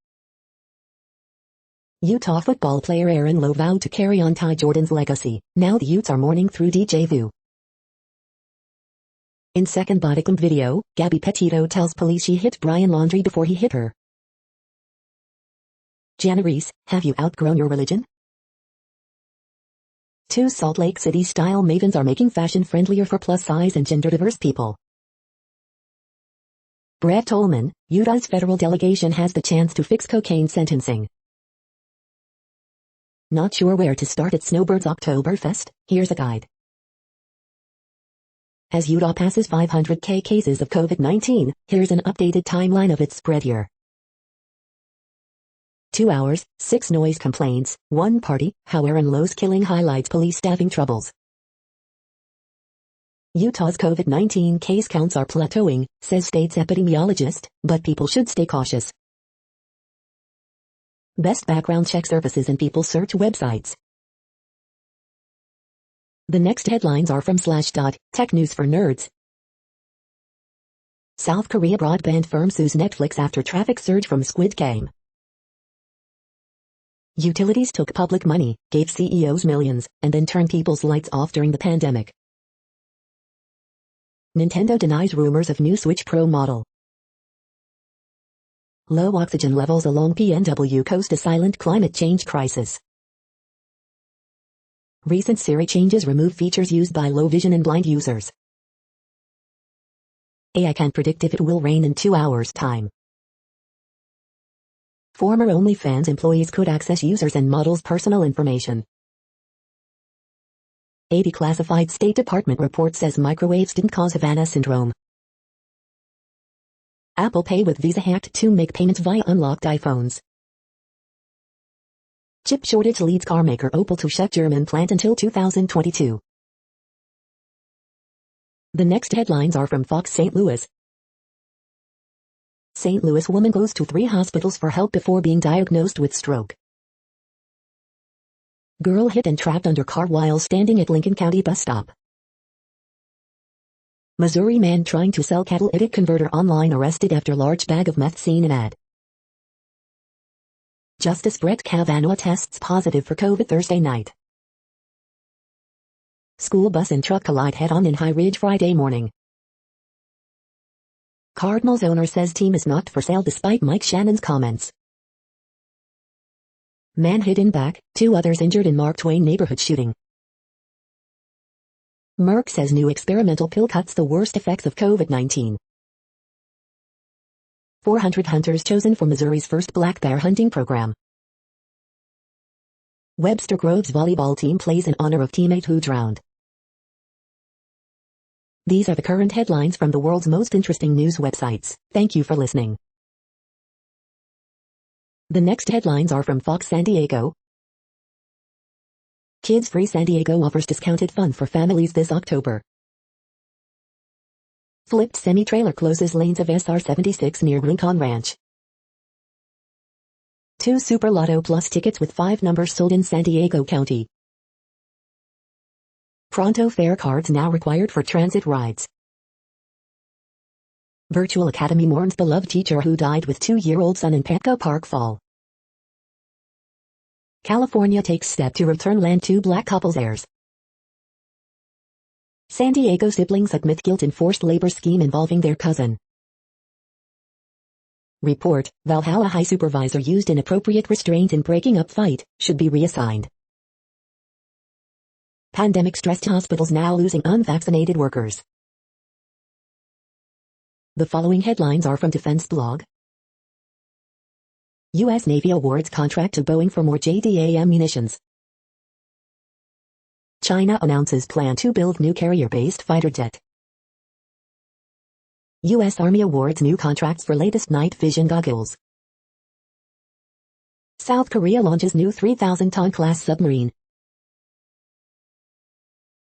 Utah football player Aaron Lowe vowed to carry on Ty Jordan's legacy. Now the Utes are mourning through DJ Vu. In second bodycam video, Gabby Petito tells police she hit Brian Laundrie before he hit her. Jana Reese, have you outgrown your religion? 2 Salt Lake City style mavens are making fashion friendlier for plus size and gender diverse people. Brett Tolman, Utah's federal delegation has the chance to fix cocaine sentencing. Not sure where to start at Snowbird's Oktoberfest? Here's a guide. As Utah passes 500,000 cases of COVID-19, here's an updated timeline of its spread here. 2 hours, 6 noise complaints, 1 party, how Aaron Lowe's killing highlights police staffing troubles. Utah's COVID-19 case counts are plateauing, says state's epidemiologist, but people should stay cautious. Best background check services and people search websites. The next headlines are from Slashdot, Tech News for Nerds. South Korea broadband firm sues Netflix after traffic surge from Squid Game. Utilities took public money, gave CEOs millions, and then turned people's lights off during the pandemic. Nintendo denies rumors of new Switch Pro model. Low oxygen levels along PNW coast a silent climate change crisis. Recent Siri changes remove features used by low vision and blind users. AI can predict if it will rain in 2 hours' time. Former OnlyFans employees could access users and models' personal information. A declassified State Department report says microwaves didn't cause Havana syndrome. Apple Pay with Visa hacked to make payments via unlocked iPhones. Chip shortage leads carmaker Opel to shut German plant until 2022. The next headlines are from Fox St. Louis. St. Louis woman goes to 3 hospitals for help before being diagnosed with stroke. Girl hit and trapped under car while standing at Lincoln County bus stop. Missouri man trying to sell catalytic converter online arrested after large bag of meth seen in ad. Justice Brett Kavanaugh tests positive for COVID Thursday night. School bus and truck collide head-on in High Ridge Friday morning. Cardinals owner says team is not for sale despite Mike Shannon's comments. Man hit in back, 2 others injured in Mark Twain neighborhood shooting. Merck says new experimental pill cuts the worst effects of COVID-19. 400 hunters chosen for Missouri's first black bear hunting program. Webster Grove's volleyball team plays in honor of teammate who drowned. These are the current headlines from the world's most interesting news websites. Thank you for listening. The next headlines are from Fox San Diego. Kids Free San Diego offers discounted fun for families this October. Flipped semi-trailer closes lanes of SR-76 near Rincon Ranch. 2 Super Lotto Plus tickets with 5 numbers sold in San Diego County. Pronto fare cards now required for transit rides. Virtual Academy mourns beloved teacher who died with 2-year-old son in Petco Park Fall. California takes step to return land to black couples' heirs. San Diego siblings admit guilt in forced labor scheme involving their cousin. Report, Valhalla High supervisor used inappropriate restraint in breaking up fight, should be reassigned. Pandemic-stressed hospitals now losing unvaccinated workers. The following headlines are from Defense Blog. U.S. Navy awards contract to Boeing for more JDAM munitions. China announces plan to build new carrier-based fighter jet. U.S. Army awards new contracts for latest night vision goggles. South Korea launches new 3,000-ton class submarine.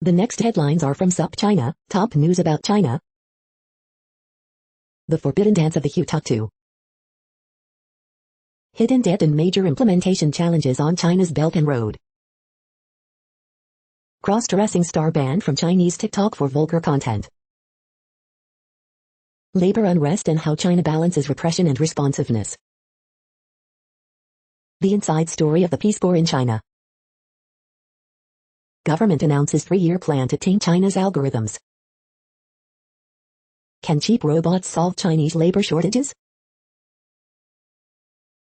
The next headlines are from SupChina, top news about China. The forbidden dance of the Hutuktu. Hidden debt and major implementation challenges on China's Belt and Road. Cross-dressing star banned from Chinese TikTok for vulgar content. Labor unrest and how China balances repression and responsiveness. The inside story of the Peace Corps in China. Government announces 3-year plan to tame China's algorithms. Can cheap robots solve Chinese labor shortages?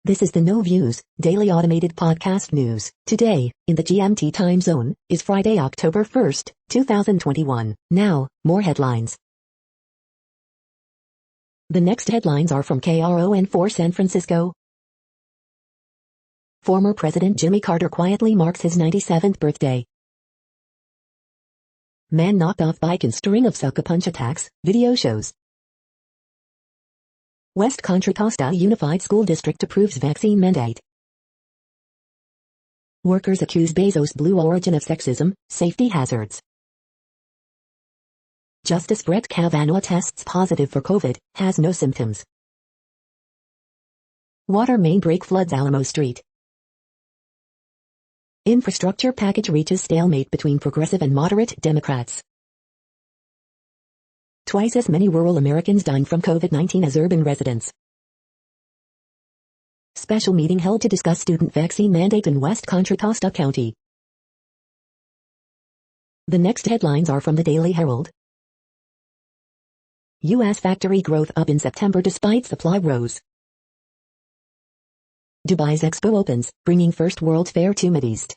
This is the No Views, daily automated podcast news. Today, in the GMT time zone, is Friday, October 1st, 2021. Now, more headlines. The next headlines are from KRON4 San Francisco. Former President Jimmy Carter quietly marks his 97th birthday. Man knocked off bike in string of sucker punch attacks, video shows. West Contra Costa Unified School District approves vaccine mandate. Workers accuse Bezos' Blue Origin of sexism, safety hazards. Justice Brett Kavanaugh tests positive for COVID, has no symptoms. Water main break floods Alamo Street. Infrastructure package reaches stalemate between progressive and moderate Democrats. Twice as many rural Americans dying from COVID-19 as urban residents. Special meeting held to discuss student vaccine mandate in West Contra Costa County. The next headlines are from the Daily Herald. U.S. factory growth up in September despite supply woes. Dubai's Expo opens, bringing first World Fair to Mideast.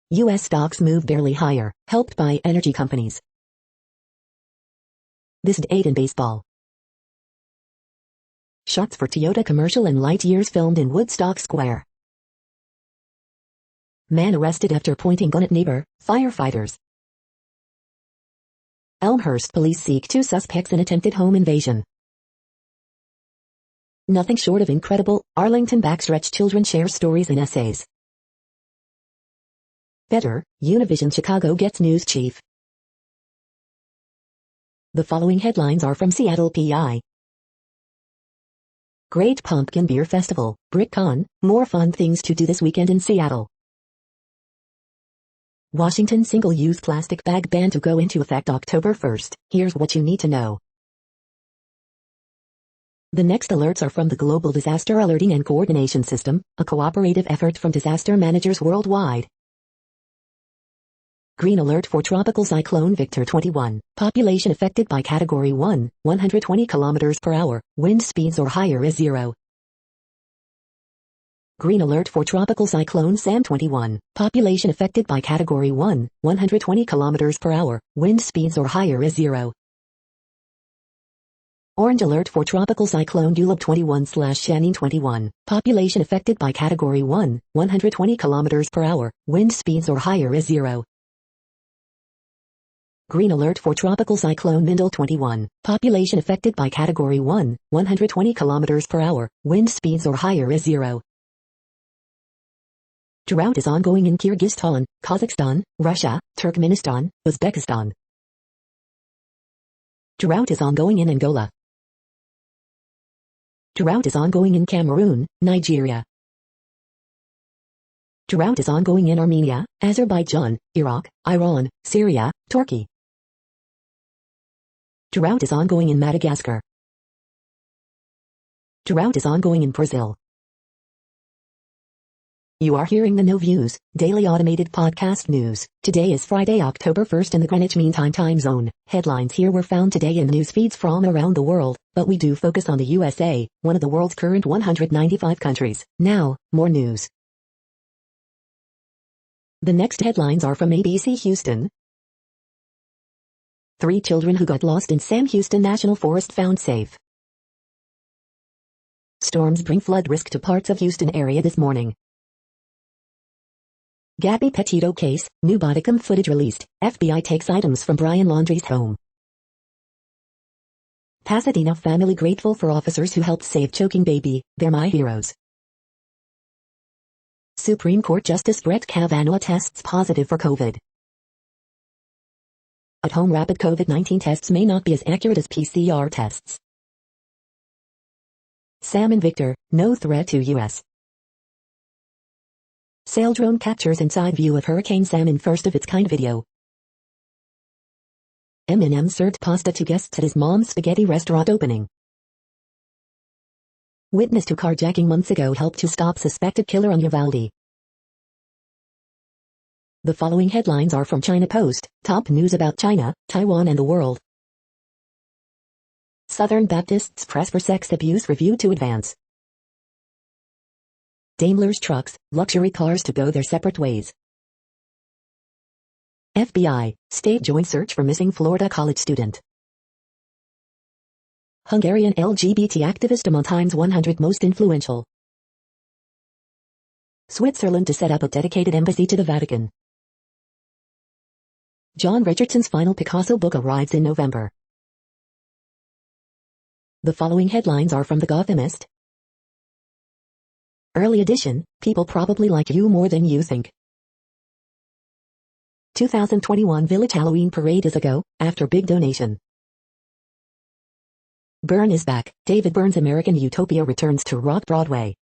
U.S. stocks move barely higher, helped by energy companies. This date in baseball. Shots for Toyota commercial and light years filmed in Woodstock Square. Man arrested after pointing gun at neighbor, firefighters. Elmhurst police seek 2 suspects in attempted home invasion. Nothing short of incredible, Arlington backstretch children share stories and essays. Better, Univision Chicago gets news chief. The following headlines are from Seattle PI. Great Pumpkin Beer Festival, BrickCon, more fun things to do this weekend in Seattle. Washington single-use plastic bag ban to go into effect October 1st. Here's what you need to know. The next alerts are from the Global Disaster Alerting and Coordination System, a cooperative effort from disaster managers worldwide. Green alert for Tropical Cyclone Victor 21. Population affected by Category 1, 120 km per hour, wind speeds or higher is 0. Green alert for Tropical Cyclone Sam 21. Population affected by Category 1, 120 km per hour, wind speeds or higher is 0. Orange alert for tropical cyclone Dulab 21/Shanine 21. Population affected by category 1, 120 km per hour. Wind speeds or higher is 0. Green alert for tropical cyclone Mindel 21. Population affected by category 1, 120 km per hour. Wind speeds or higher is 0. Drought is ongoing in Kyrgyzstan, Kazakhstan, Russia, Turkmenistan, Uzbekistan. Drought is ongoing in Angola. Drought is ongoing in Cameroon, Nigeria. Drought is ongoing in Armenia, Azerbaijan, Iraq, Iran, Syria, Turkey. Drought is ongoing in Madagascar. Drought is ongoing in Brazil. You are hearing the No Views, daily automated podcast news. Today is Friday, October 1st in the Greenwich Mean Time zone. Headlines here were found today in news feeds from around the world, but we do focus on the USA, one of the world's current 195 countries. Now, more news. The next headlines are from ABC Houston. 3 children who got lost in Sam Houston National Forest found safe. Storms bring flood risk to parts of Houston area this morning. Gabby Petito case, new body cam footage released. FBI takes items from Brian Laundrie's home. Pasadena family grateful for officers who helped save choking baby. They're my heroes. Supreme Court Justice Brett Kavanaugh tests positive for COVID. At-home rapid COVID-19 tests may not be as accurate as PCR tests. Sam and Victor, no threat to U.S. Sail drone captures inside view of Hurricane Sam in first-of-its-kind video. Eminem served pasta to guests at his mom's spaghetti restaurant opening. Witness to carjacking months ago helped to stop suspected killer on Uvalde. The following headlines are from China Post, top news about China, Taiwan and the world. Southern Baptists press for sex abuse review to advance. Daimler's trucks, luxury cars to go their separate ways. FBI, state joint search for missing Florida college student. Hungarian LGBT activist among Time's 100 most influential. Switzerland to set up a dedicated embassy to the Vatican. John Richardson's final Picasso book arrives in November. The following headlines are from The Gothamist. Early edition, people probably like you more than you think. 2021 Village Halloween Parade is a go, after big donation. Byrne is back, David Byrne's American Utopia returns to Rock Broadway.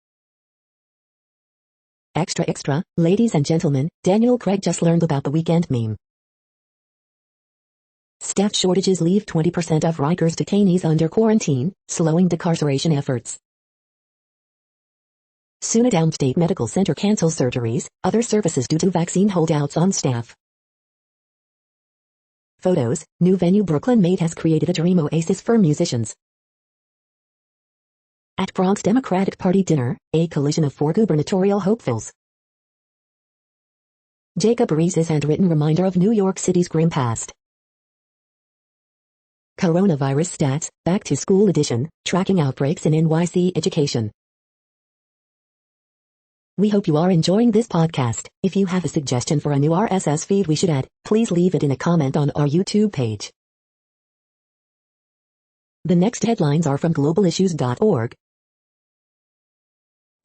Extra extra, ladies and gentlemen, Daniel Craig just learned about the weekend meme. Staff shortages leave 20% of Rikers detainees under quarantine, slowing decarceration efforts. Soon Downstate Medical Center cancels surgeries, other services due to vaccine holdouts on staff. Photos, new venue Brooklyn Made has created a dream oasis for musicians. At Bronx Democratic Party dinner, a collision of 4 gubernatorial hopefuls. Jacob Reese's handwritten reminder of New York City's grim past. Coronavirus stats, back to school edition, tracking outbreaks in NYC education. We hope you are enjoying this podcast. If you have a suggestion for a new RSS feed we should add, please leave it in a comment on our YouTube page. The next headlines are from globalissues.org.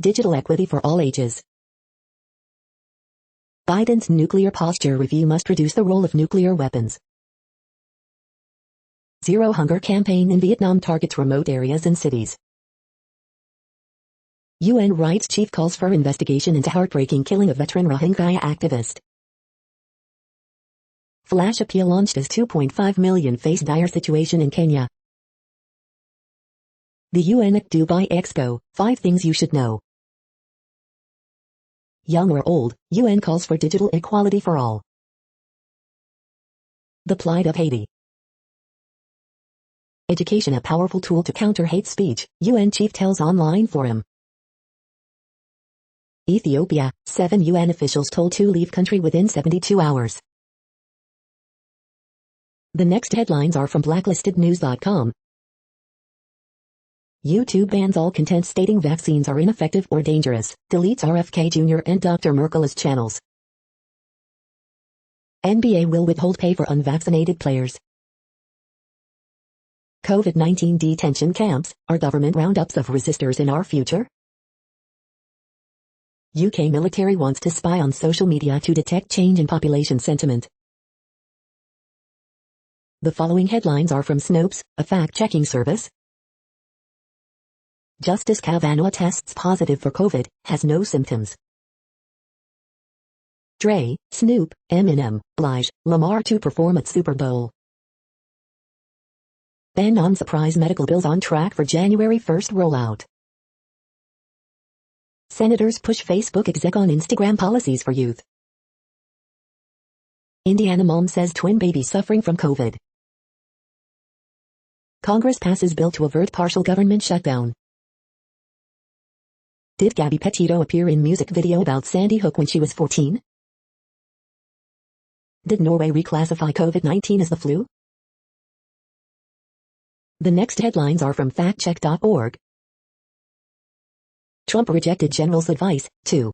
Digital equity for all ages. Biden's nuclear posture review must reduce the role of nuclear weapons. Zero hunger campaign in Vietnam targets remote areas and cities. UN rights chief calls for investigation into heartbreaking killing of veteran Rohingya activist. Flash appeal launched as 2.5 million face dire situation in Kenya. The UN at Dubai Expo, 5 things you should know. Young or old, UN calls for digital equality for all. The plight of Haiti. Education a powerful tool to counter hate speech, UN chief tells online forum. Ethiopia, 7 UN officials told to leave country within 72 hours. The next headlines are from blacklistednews.com. YouTube bans all content stating vaccines are ineffective or dangerous, deletes RFK Jr. and Dr. Merkel's channels. NBA will withhold pay for unvaccinated players. COVID-19 detention camps, are government roundups of resistors in our future? UK military wants to spy on social media to detect change in population sentiment. The following headlines are from Snopes, a fact-checking service. Justice Kavanaugh tests positive for COVID, has no symptoms. Dre, Snoop, Eminem, Blige, Lamar to perform at Super Bowl. Ban on surprise medical bills on track for January 1st rollout. Senators push Facebook exec on Instagram policies for youth. Indiana mom says twin baby suffering from COVID. Congress passes bill to avert partial government shutdown. Did Gabby Petito appear in music video about Sandy Hook when she was 14? Did Norway reclassify COVID-19 as the flu? The next headlines are from factcheck.org. Trump rejected general's advice, too.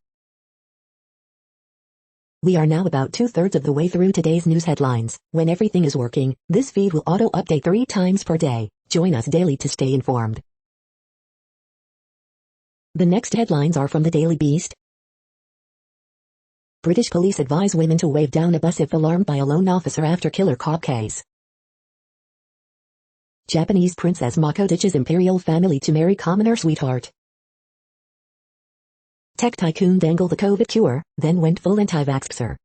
We are now about 2/3 of the way through today's news headlines. When everything is working, this feed will auto-update 3 times per day. Join us daily to stay informed. The next headlines are from the Daily Beast. British police advise women to wave down a bus if alarmed by a lone officer after killer cop case. Japanese princess Mako ditches imperial family to marry commoner sweetheart. Tech tycoon dangled the COVID cure, then went full anti-vaxxer.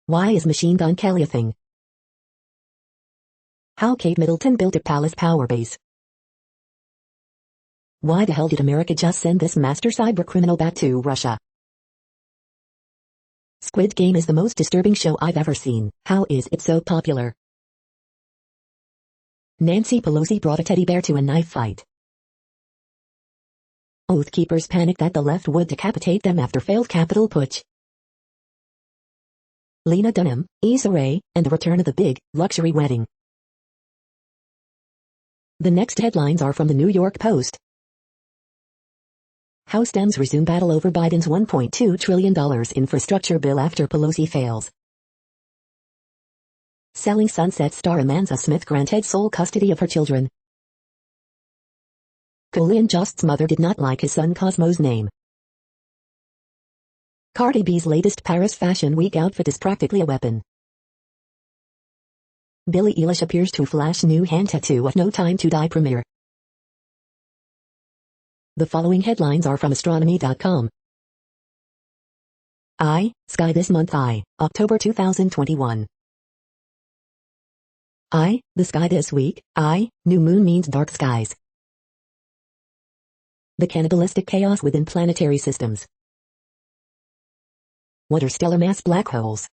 Why is Machine Gun Kelly a thing? How Kate Middleton built a palace power base. Why the hell did America just send this master cybercriminal back to Russia? Squid Game is the most disturbing show I've ever seen. How is it so popular? Nancy Pelosi brought a teddy bear to a knife fight. Oath Keepers panicked that the left would decapitate them after failed Capitol putsch. Lena Dunham, Issa Rae, and the return of the big, luxury wedding. The next headlines are from the New York Post. House Dems resume battle over Biden's $1.2 trillion infrastructure bill after Pelosi fails. Selling Sunset star Amanda Smith granted sole custody of her children. Kanye West's mother did not like his son Cosmo's name. Cardi B's latest Paris Fashion Week outfit is practically a weapon. Billie Eilish appears to flash new hand tattoo at No Time to Die premiere. The following headlines are from astronomy.com. Sky this month. October 2021. The sky this week. New moon means dark skies. The cannibalistic chaos within planetary systems. What are stellar mass black holes?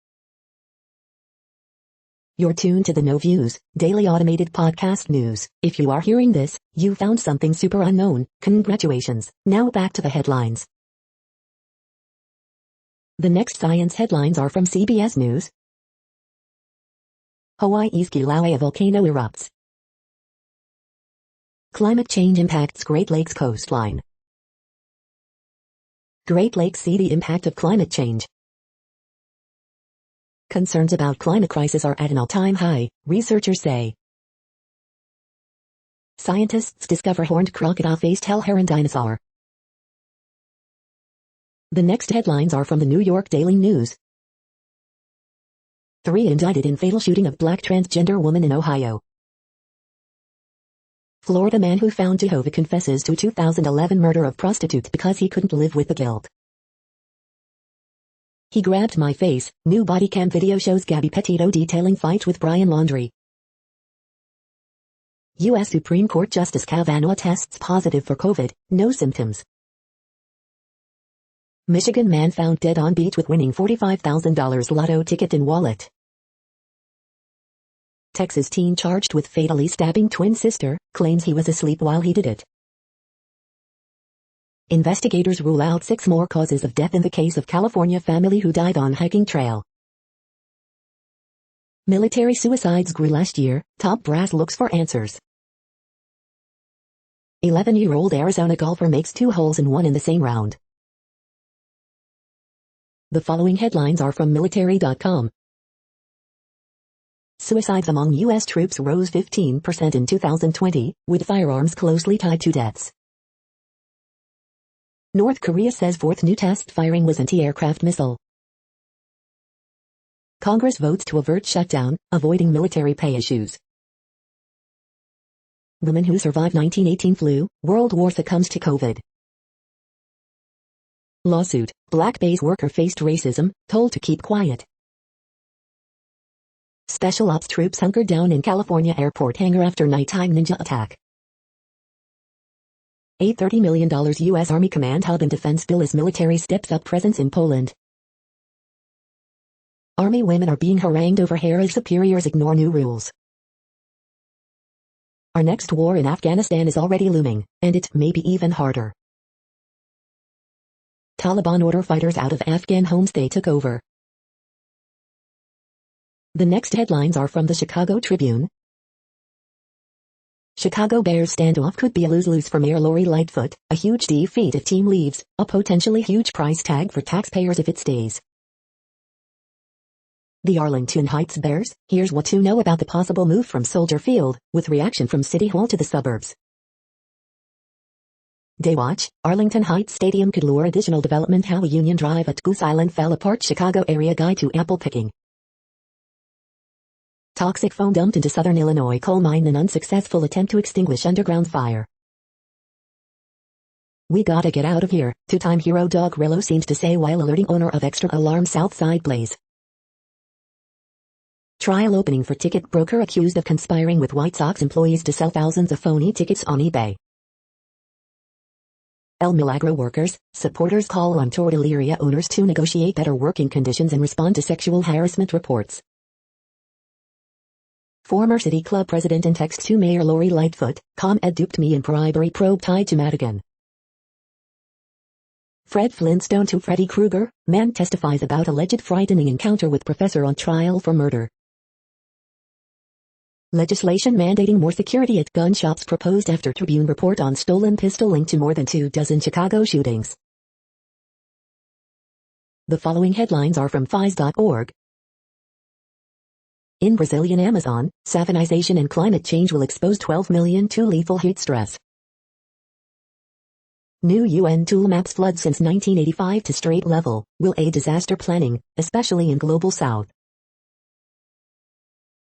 You're tuned to the No Views, daily automated podcast news. If you are hearing this, you found something super unknown. Congratulations. Now back to the headlines. The next science headlines are from CBS News. Hawaii's Kilauea volcano erupts. Climate change impacts Great Lakes coastline. Great Lakes see the impact of climate change. Concerns about climate crisis are at an all-time high, researchers say. Scientists discover horned crocodile-faced hell heron dinosaur. The next headlines are from the New York Daily News. 3 indicted in fatal shooting of black transgender woman in Ohio. Florida man who found Jehovah confesses to 2011 murder of prostitutes because he couldn't live with the guilt. He grabbed my face. New body cam video shows Gabby Petito detailing fight with Brian Laundrie. U.S. Supreme Court Justice Kavanaugh tests positive for COVID, no symptoms. Michigan man found dead on beach with winning $45,000 lotto ticket in wallet. Texas teen charged with fatally stabbing twin sister, claims he was asleep while he did it. Investigators rule out 6 more causes of death in the case of California family who died on hiking trail. Military suicides grew last year, top brass looks for answers. 11-year-old Arizona golfer makes 2 holes in 1 in the same round. The following headlines are from military.com. Suicides among U.S. troops rose 15% in 2020, with firearms closely tied to deaths. North Korea says 4th new test firing was anti-aircraft missile. Congress votes to avert shutdown, avoiding military pay issues. Woman who survived 1918 flu, World War succumbs to COVID. Lawsuit, Black base worker faced racism, told to keep quiet. Special ops troops hunkered down in California airport hangar after nighttime ninja attack. A $30 million U.S. Army Command Hub and Defense Bill as military steps up presence in Poland. Army women are being harangued over hair as superiors ignore new rules. Our next war in Afghanistan is already looming, and it may be even harder. Taliban order fighters out of Afghan homes they took over. The next headlines are from the Chicago Tribune. Chicago Bears standoff could be a lose-lose for Mayor Lori Lightfoot, a huge defeat if team leaves, a potentially huge price tag for taxpayers if it stays. The Arlington Heights Bears, here's what to know about the possible move from Soldier Field, with reaction from City Hall to the suburbs. Daywatch, Arlington Heights Stadium could lure additional development. How a Union Drive at Goose Island fell apart. Chicago area guide to apple picking. Toxic foam dumped into southern Illinois coal mine. An unsuccessful attempt to extinguish underground fire. We gotta get out of here, two-time hero Dog Rillo seems to say while alerting owner of extra alarm Southside Blaze. Trial opening for ticket broker accused of conspiring with White Sox employees to sell thousands of phony tickets on eBay. El Milagro workers, supporters call on Tortilleria owners to negotiate better working conditions and respond to sexual harassment reports. Former City Club president and text to Mayor Lori Lightfoot, ComEd duped me in bribery probe tied to Madigan. Fred Flintstone to Freddy Krueger, man testifies about alleged frightening encounter with professor on trial for murder. Legislation mandating more security at gun shops proposed after Tribune report on stolen pistol linked to more than 24 Chicago shootings. The following headlines are from FIS.org. In Brazilian Amazon, savanization and climate change will expose 12 million to lethal heat stress. New UN tool maps flood since 1985 to strait level, will aid disaster planning, especially in Global South.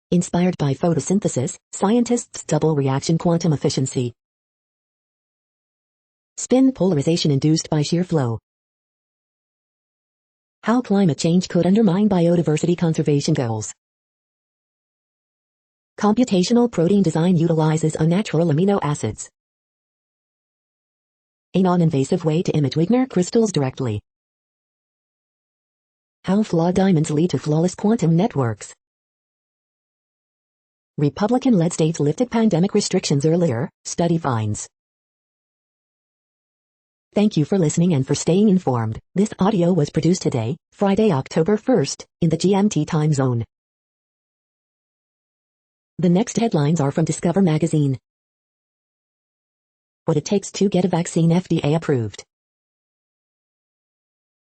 Inspired by photosynthesis, scientists double reaction quantum efficiency. Spin polarization induced by shear flow. How climate change could undermine biodiversity conservation goals. Computational protein design utilizes unnatural amino acids. A non-invasive way to image Wigner crystals directly. How flawed diamonds lead to flawless quantum networks. Republican-led states lifted pandemic restrictions earlier, study finds. Thank you for listening and for staying informed. This audio was produced today, Friday, October 1st, in the GMT time zone. The next headlines are from Discover magazine. What it takes to get a vaccine FDA approved.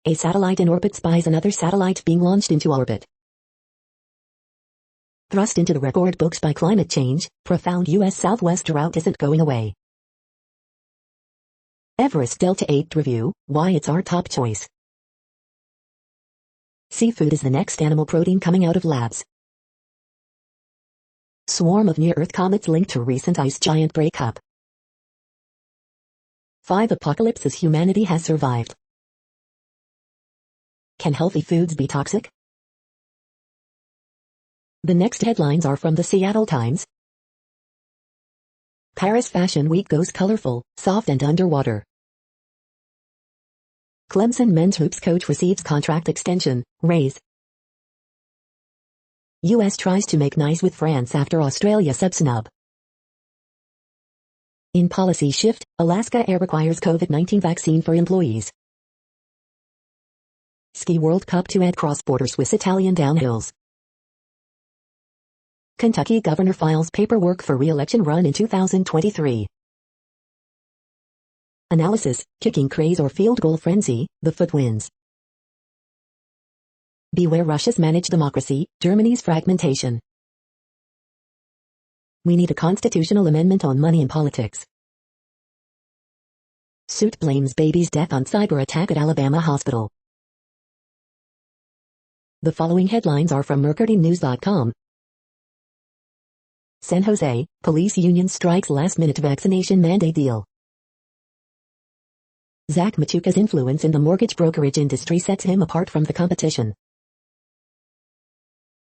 A satellite in orbit spies another satellite being launched into orbit. Thrust into the record books by climate change, profound U.S. Southwest drought isn't going away. Everest Delta 8 review, why it's our top choice. Seafood is the next animal protein coming out of labs. Swarm of near-Earth comets linked to recent ice giant breakup. 5 apocalypses humanity has survived. Can healthy foods be toxic? The next headlines are from the Seattle Times. Paris Fashion Week goes colorful, soft and underwater. Clemson men's hoops coach receives contract extension, raise. U.S. tries to make nice with France after Australia sub-snub. In policy shift, Alaska Air requires COVID-19 vaccine for employees. Ski World Cup to add cross-border Swiss-Italian downhills. Kentucky governor files paperwork for re-election run in 2023. Analysis, kicking craze or field goal frenzy, the foot wins. Beware Russia's managed democracy, Germany's fragmentation. We need a constitutional amendment on money in politics. Suit blames baby's death on cyber attack at Alabama hospital. The following headlines are from MercuryNews.com. San Jose, police union strikes last-minute vaccination mandate deal. Zach Machuca's influence in the mortgage brokerage industry sets him apart from the competition.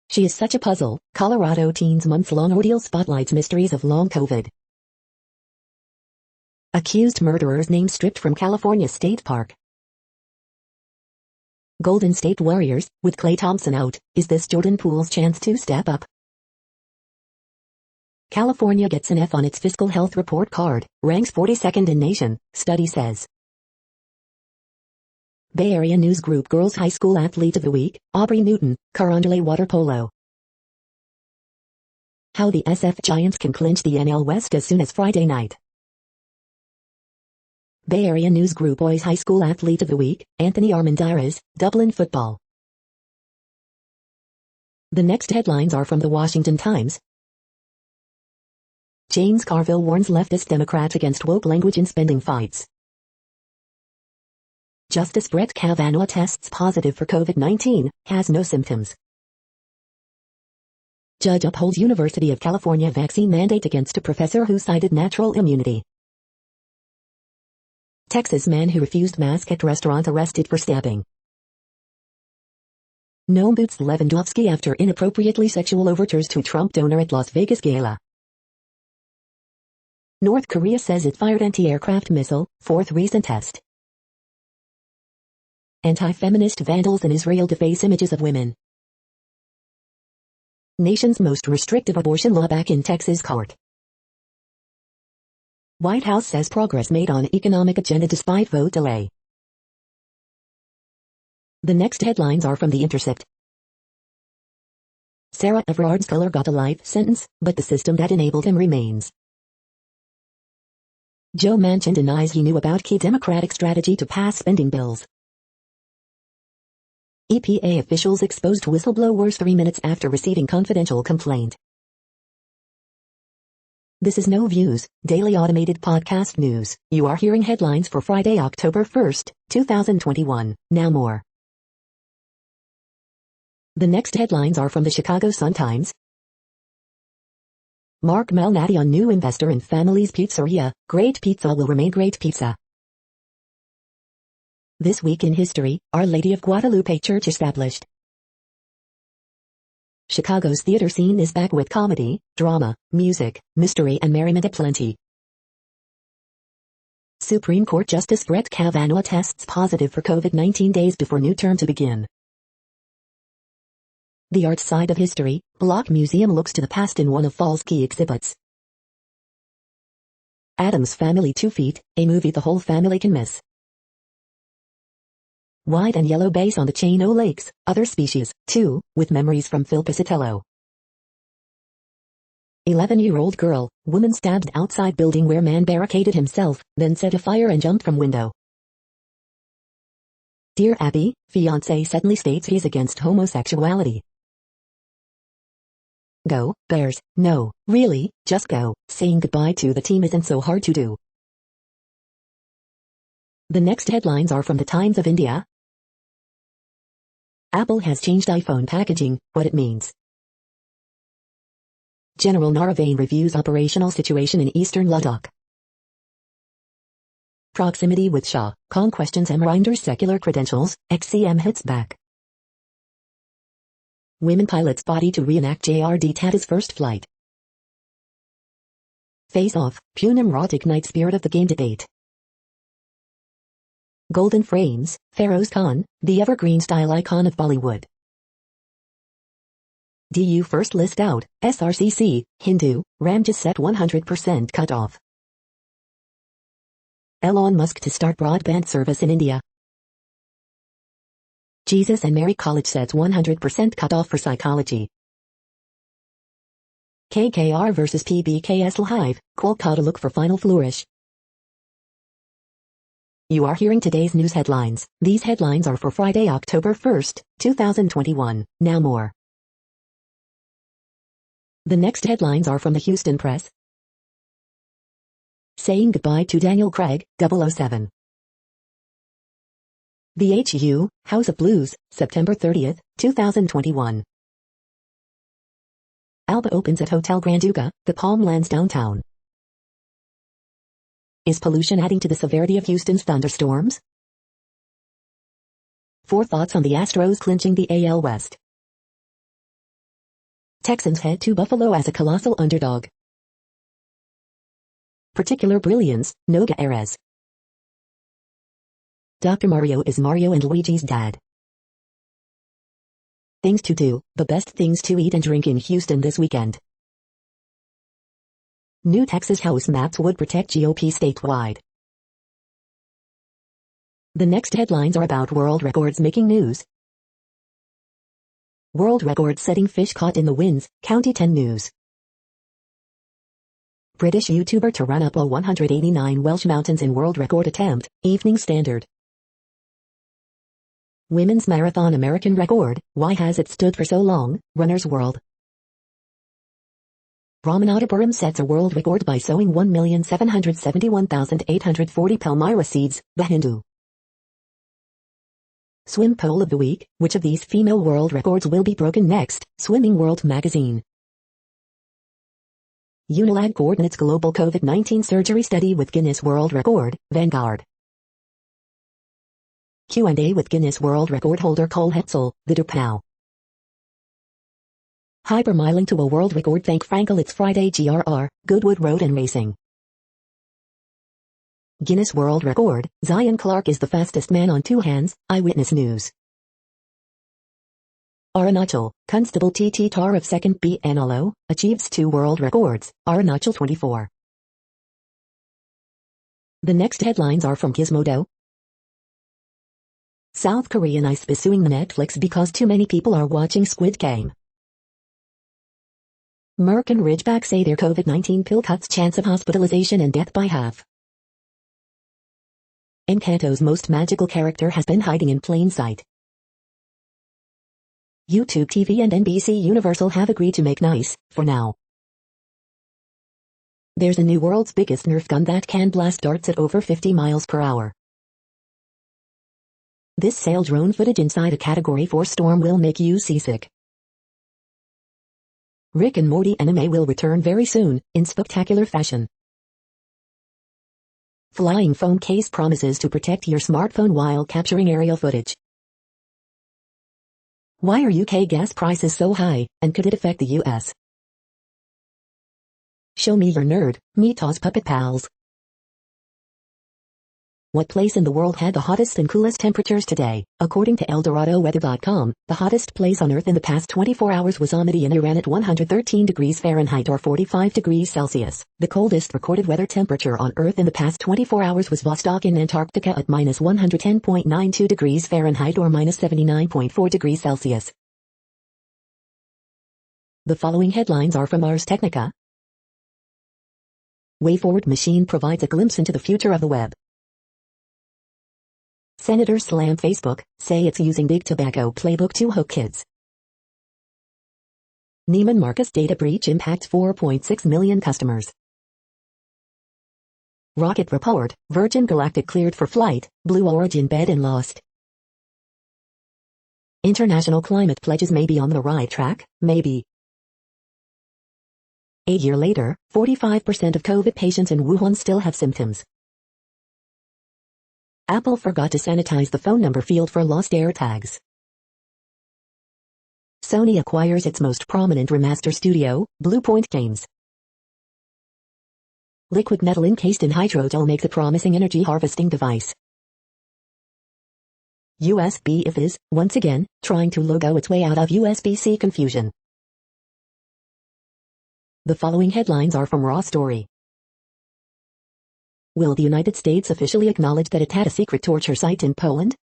She is such a puzzle, Colorado teen's months-long ordeal spotlights mysteries of long COVID. Accused murderer's name stripped from California State Park. Golden State Warriors, with Klay Thompson out, is this Jordan Poole's chance to step up? California gets an F on its fiscal health report card, ranks 42nd in nation, study says. Bay Area News Group Girls High School Athlete of the Week, Aubrey Newton, Carondelet Water Polo. How the SF Giants can clinch the NL West as soon as Friday night. Bay Area News Group Boys High School Athlete of the Week, Anthony Armendariz, Dublin football. The next headlines are from the Washington Times. James Carville warns leftist Democrats against woke language in spending fights. Justice Brett Kavanaugh tests positive for COVID-19, has no symptoms. Judge upholds University of California vaccine mandate against a professor who cited natural immunity. Texas man who refused mask at restaurant arrested for stabbing. Noam boots Lewandowski after inappropriately sexual overtures to Trump donor at Las Vegas gala. North Korea says it fired anti-aircraft missile, fourth recent test. Anti-feminist vandals in Israel deface images of women. Nation's most restrictive abortion law back in Texas court. White House says progress made on economic agenda despite vote delay. The next headlines are from The Intercept. Sarah Everard's Culler got a life sentence, but the system that enabled him remains. Joe Manchin denies he knew about key Democratic strategy to pass spending bills. EPA officials exposed whistleblowers 3 minutes after receiving confidential complaint. This is No Views, daily automated podcast news. You are hearing headlines for Friday, October 1st, 2021. Now more. The next headlines are from the Chicago Sun-Times. Mark Malnati on new investor in Family's Pizzeria, great pizza will remain great pizza. This week in history, Our Lady of Guadalupe Church established. Chicago's theater scene is back with comedy, drama, music, mystery and merriment aplenty. Supreme Court Justice Brett Kavanaugh tests positive for COVID-19 days before new term to begin. The art side of history, Block Museum looks to the past in one of fall's key exhibits. Addams Family 2 Feet, a movie the whole family can miss. White and yellow base on the Chino Lakes, other species, too, with memories from Phil Piscitello. 11-year-old girl, woman stabbed outside building where man barricaded himself, then set a fire and jumped from window. Dear Abby, fiancé suddenly states he's against homosexuality. Go, Bears, no, really, just go, saying goodbye to the team isn't so hard to do. The next headlines are from the Times of India. Apple has changed iPhone packaging, what it means. General Naravain reviews operational situation in eastern Ladakh. Proximity with Shah, Khan questions Amrinder's secular credentials, XCM hits back. Women pilots body to reenact JRD Tata's first flight. Face Off, Poonam Rot ignites spirit of the game debate. Golden Frames, Feroz Khan, the evergreen style icon of Bollywood. DU first list out, SRCC, Hindu, Ramjas set 100% cutoff. Elon Musk to start broadband service in India. Jesus and Mary College sets 100% cutoff for psychology. KKR vs PBKS Live, Kolkata look for final flourish. You are hearing today's news headlines. These headlines are for Friday, October 1st, 2021. Now more. The next headlines are from the Houston Press. Saying goodbye to Daniel Craig, 007. The HU, House of Blues, September 30th, 2021. Alba opens at Hotel Grand Duca, the Palmlands downtown. Is pollution adding to the severity of Houston's thunderstorms? 4 thoughts on the Astros clinching the AL West. Texans head to Buffalo as a colossal underdog. Particular brilliance, Noga Erez. Dr. Mario is Mario and Luigi's dad. Things to do, the best things to eat and drink in Houston this weekend. New Texas House maps would protect GOP statewide. The next headlines are about world records making news. World record setting fish caught in the winds, County 10 News. British YouTuber to run up all 189 Welsh mountains in world record attempt, Evening Standard. Women's Marathon American record, why has it stood for so long, Runner's World. Ramanathapuram sets a world record by sowing 1,771,840 Palmyra seeds, The Hindu. Swim poll of the week, which of these female world records will be broken next, Swimming World magazine. Unilag coordinates global COVID-19 surgery study with Guinness World Record, Vanguard. Q&A with Guinness World Record holder Cole Hetzel, The Dupow. Hypermiling to a world record thank Frankel it's Friday GRR, Goodwood Road and Racing. Guinness World Record, Zion Clark is the fastest man on 2 hands, Eyewitness News. Arunachal, Constable TT Tar of 2nd BNLO, achieves 2 world records, Arunachal 24. The next headlines are from Gizmodo. South Korean ICE is suing the Netflix because too many people are watching Squid Game. Merck and Ridgeback say their COVID-19 pill cuts chance of hospitalization and death by half. Encanto's most magical character has been hiding in plain sight. YouTube TV and NBC Universal have agreed to make nice, for now. There's a new world's biggest Nerf gun that can blast darts at over 50 miles per hour. This sail drone footage inside a Category 4 storm will make you seasick. Rick and Morty anime will return very soon, in spectacular fashion. Flying phone case promises to protect your smartphone while capturing aerial footage. Why are UK gas prices so high, and could it affect the US? Show me your nerd, Mita's puppet pals. What place in the world had the hottest and coolest temperatures today? According to ElDoradoWeather.com, the hottest place on Earth in the past 24 hours was Almaty in Iran at 113 degrees Fahrenheit or 45 degrees Celsius. The coldest recorded weather temperature on Earth in the past 24 hours was Vostok in Antarctica at minus 110.92 degrees Fahrenheit or minus 79.4 degrees Celsius. The following headlines are from Ars Technica. WayForward machine provides a glimpse into the future of the web. Senators slam Facebook, say it's using Big Tobacco playbook to hook kids. Neiman Marcus data breach impacts 4.6 million customers. Rocket report, Virgin Galactic cleared for flight, Blue Origin bed and lost. International climate pledges may be on the right track, maybe. A year later, 45% of COVID patients in Wuhan still have symptoms. Apple forgot to sanitize the phone number field for lost AirTags. Sony acquires its most prominent remaster studio, Bluepoint Games. Liquid metal encased in hydrogel makes a promising energy harvesting device. USB is, once again, trying to logo its way out of USB-C confusion. The following headlines are from Raw Story. Will the United States officially acknowledge that it had a secret torture site in Poland?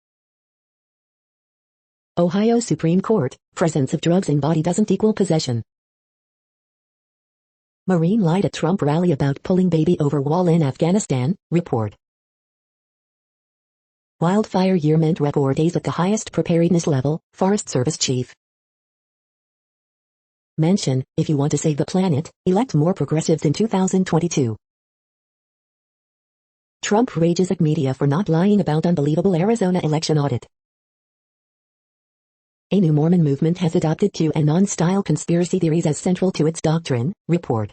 Ohio Supreme Court, presence of drugs in body doesn't equal possession. Marine lied at Trump rally about pulling baby over wall in Afghanistan, report. Wildfire year meant record days at the highest preparedness level, Forest Service Chief. Mention, if you want to save the planet, elect more progressives in 2022. Trump rages at media for not lying about unbelievable Arizona election audit. A new Mormon movement has adopted QAnon-style conspiracy theories as central to its doctrine, report.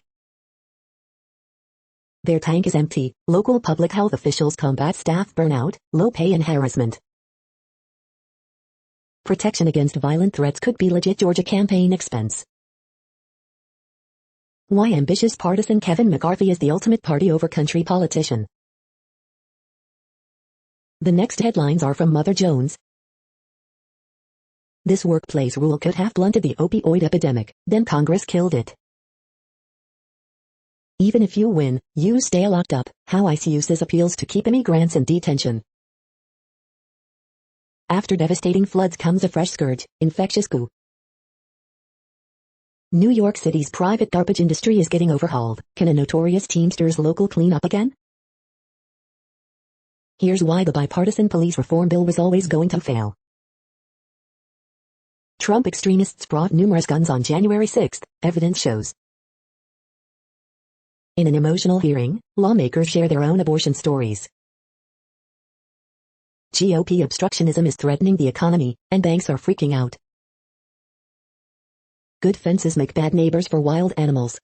Their tank is empty. Local public health officials combat staff burnout, low pay and harassment. Protection against violent threats could be legit Georgia campaign expense. Why ambitious partisan Kevin McCarthy is the ultimate party over country politician. The next headlines are from Mother Jones. This workplace rule could have blunted the opioid epidemic, then Congress killed it. Even if you win, you stay locked up. How ICE uses appeals to keep immigrants in detention. After devastating floods comes a fresh scourge, infectious goo. New York City's private garbage industry is getting overhauled. Can a notorious Teamsters local clean up again? Here's why the bipartisan police reform bill was always going to fail. Trump extremists brought numerous guns on January 6, evidence shows. In an emotional hearing, lawmakers share their own abortion stories. GOP obstructionism is threatening the economy, and banks are freaking out. Good fences make bad neighbors for wild animals.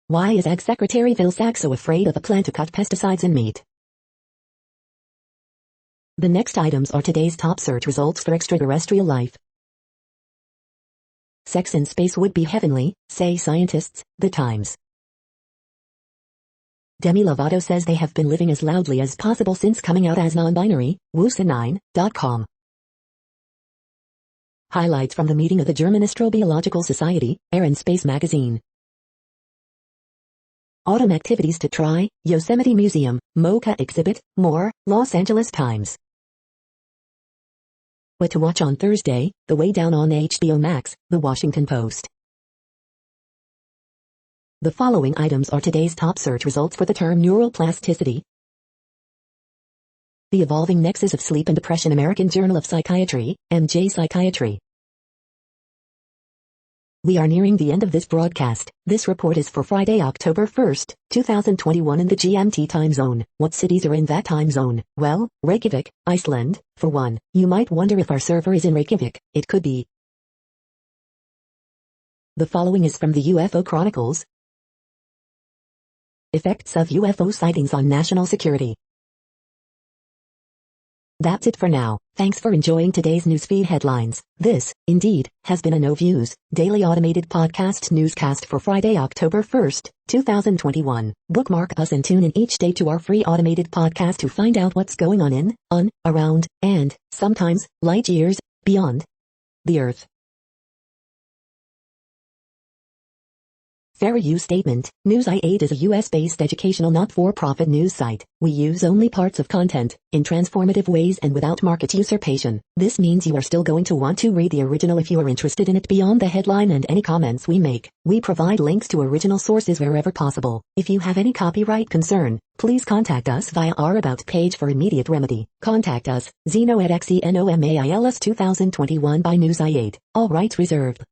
Why is Ag Secretary Vilsack so afraid of a plan to cut pesticides in meat? The next items are today's top search results for extraterrestrial life. Sex in space would be heavenly, say scientists, The Times. Demi Lovato says they have been living as loudly as possible since coming out as non-binary, Woosa9.com. Highlights from the meeting of the German Astrobiological Society, Air and Space magazine. Autumn activities to try, Yosemite Museum, MoCA exhibit, more, Los Angeles Times. What to watch on Thursday, The Way Down on HBO Max, The Washington Post. The following items are today's top search results for the term neural plasticity. The Evolving Nexus of Sleep and Depression, American Journal of Psychiatry, MJ Psychiatry. We are nearing the end of this broadcast. This report is for Friday, October 1st, 2021 in the GMT time zone. What cities are in that time zone? Well, Reykjavik, Iceland, for one. You might wonder if our server is in Reykjavik. It could be. The following is from the UFO Chronicles. Effects of UFO sightings on national security. That's it for now. Thanks for enjoying today's newsfeed headlines. This, indeed, has been a No Views, daily automated podcast newscast for Friday, October 1st, 2021. Bookmark us and tune in each day to our free automated podcast to find out what's going on, around, and, sometimes, light years, beyond the Earth. Fair use statement. News I8 is a US-based educational not-for-profit news site. We use only parts of content, in transformative ways and without market usurpation. This means you are still going to want to read the original if you are interested in it beyond the headline and any comments we make. We provide links to original sources wherever possible. If you have any copyright concern, please contact us via our About page for immediate remedy. Contact us, Zeno at XENOMAILS 2021 by News I8. All rights reserved.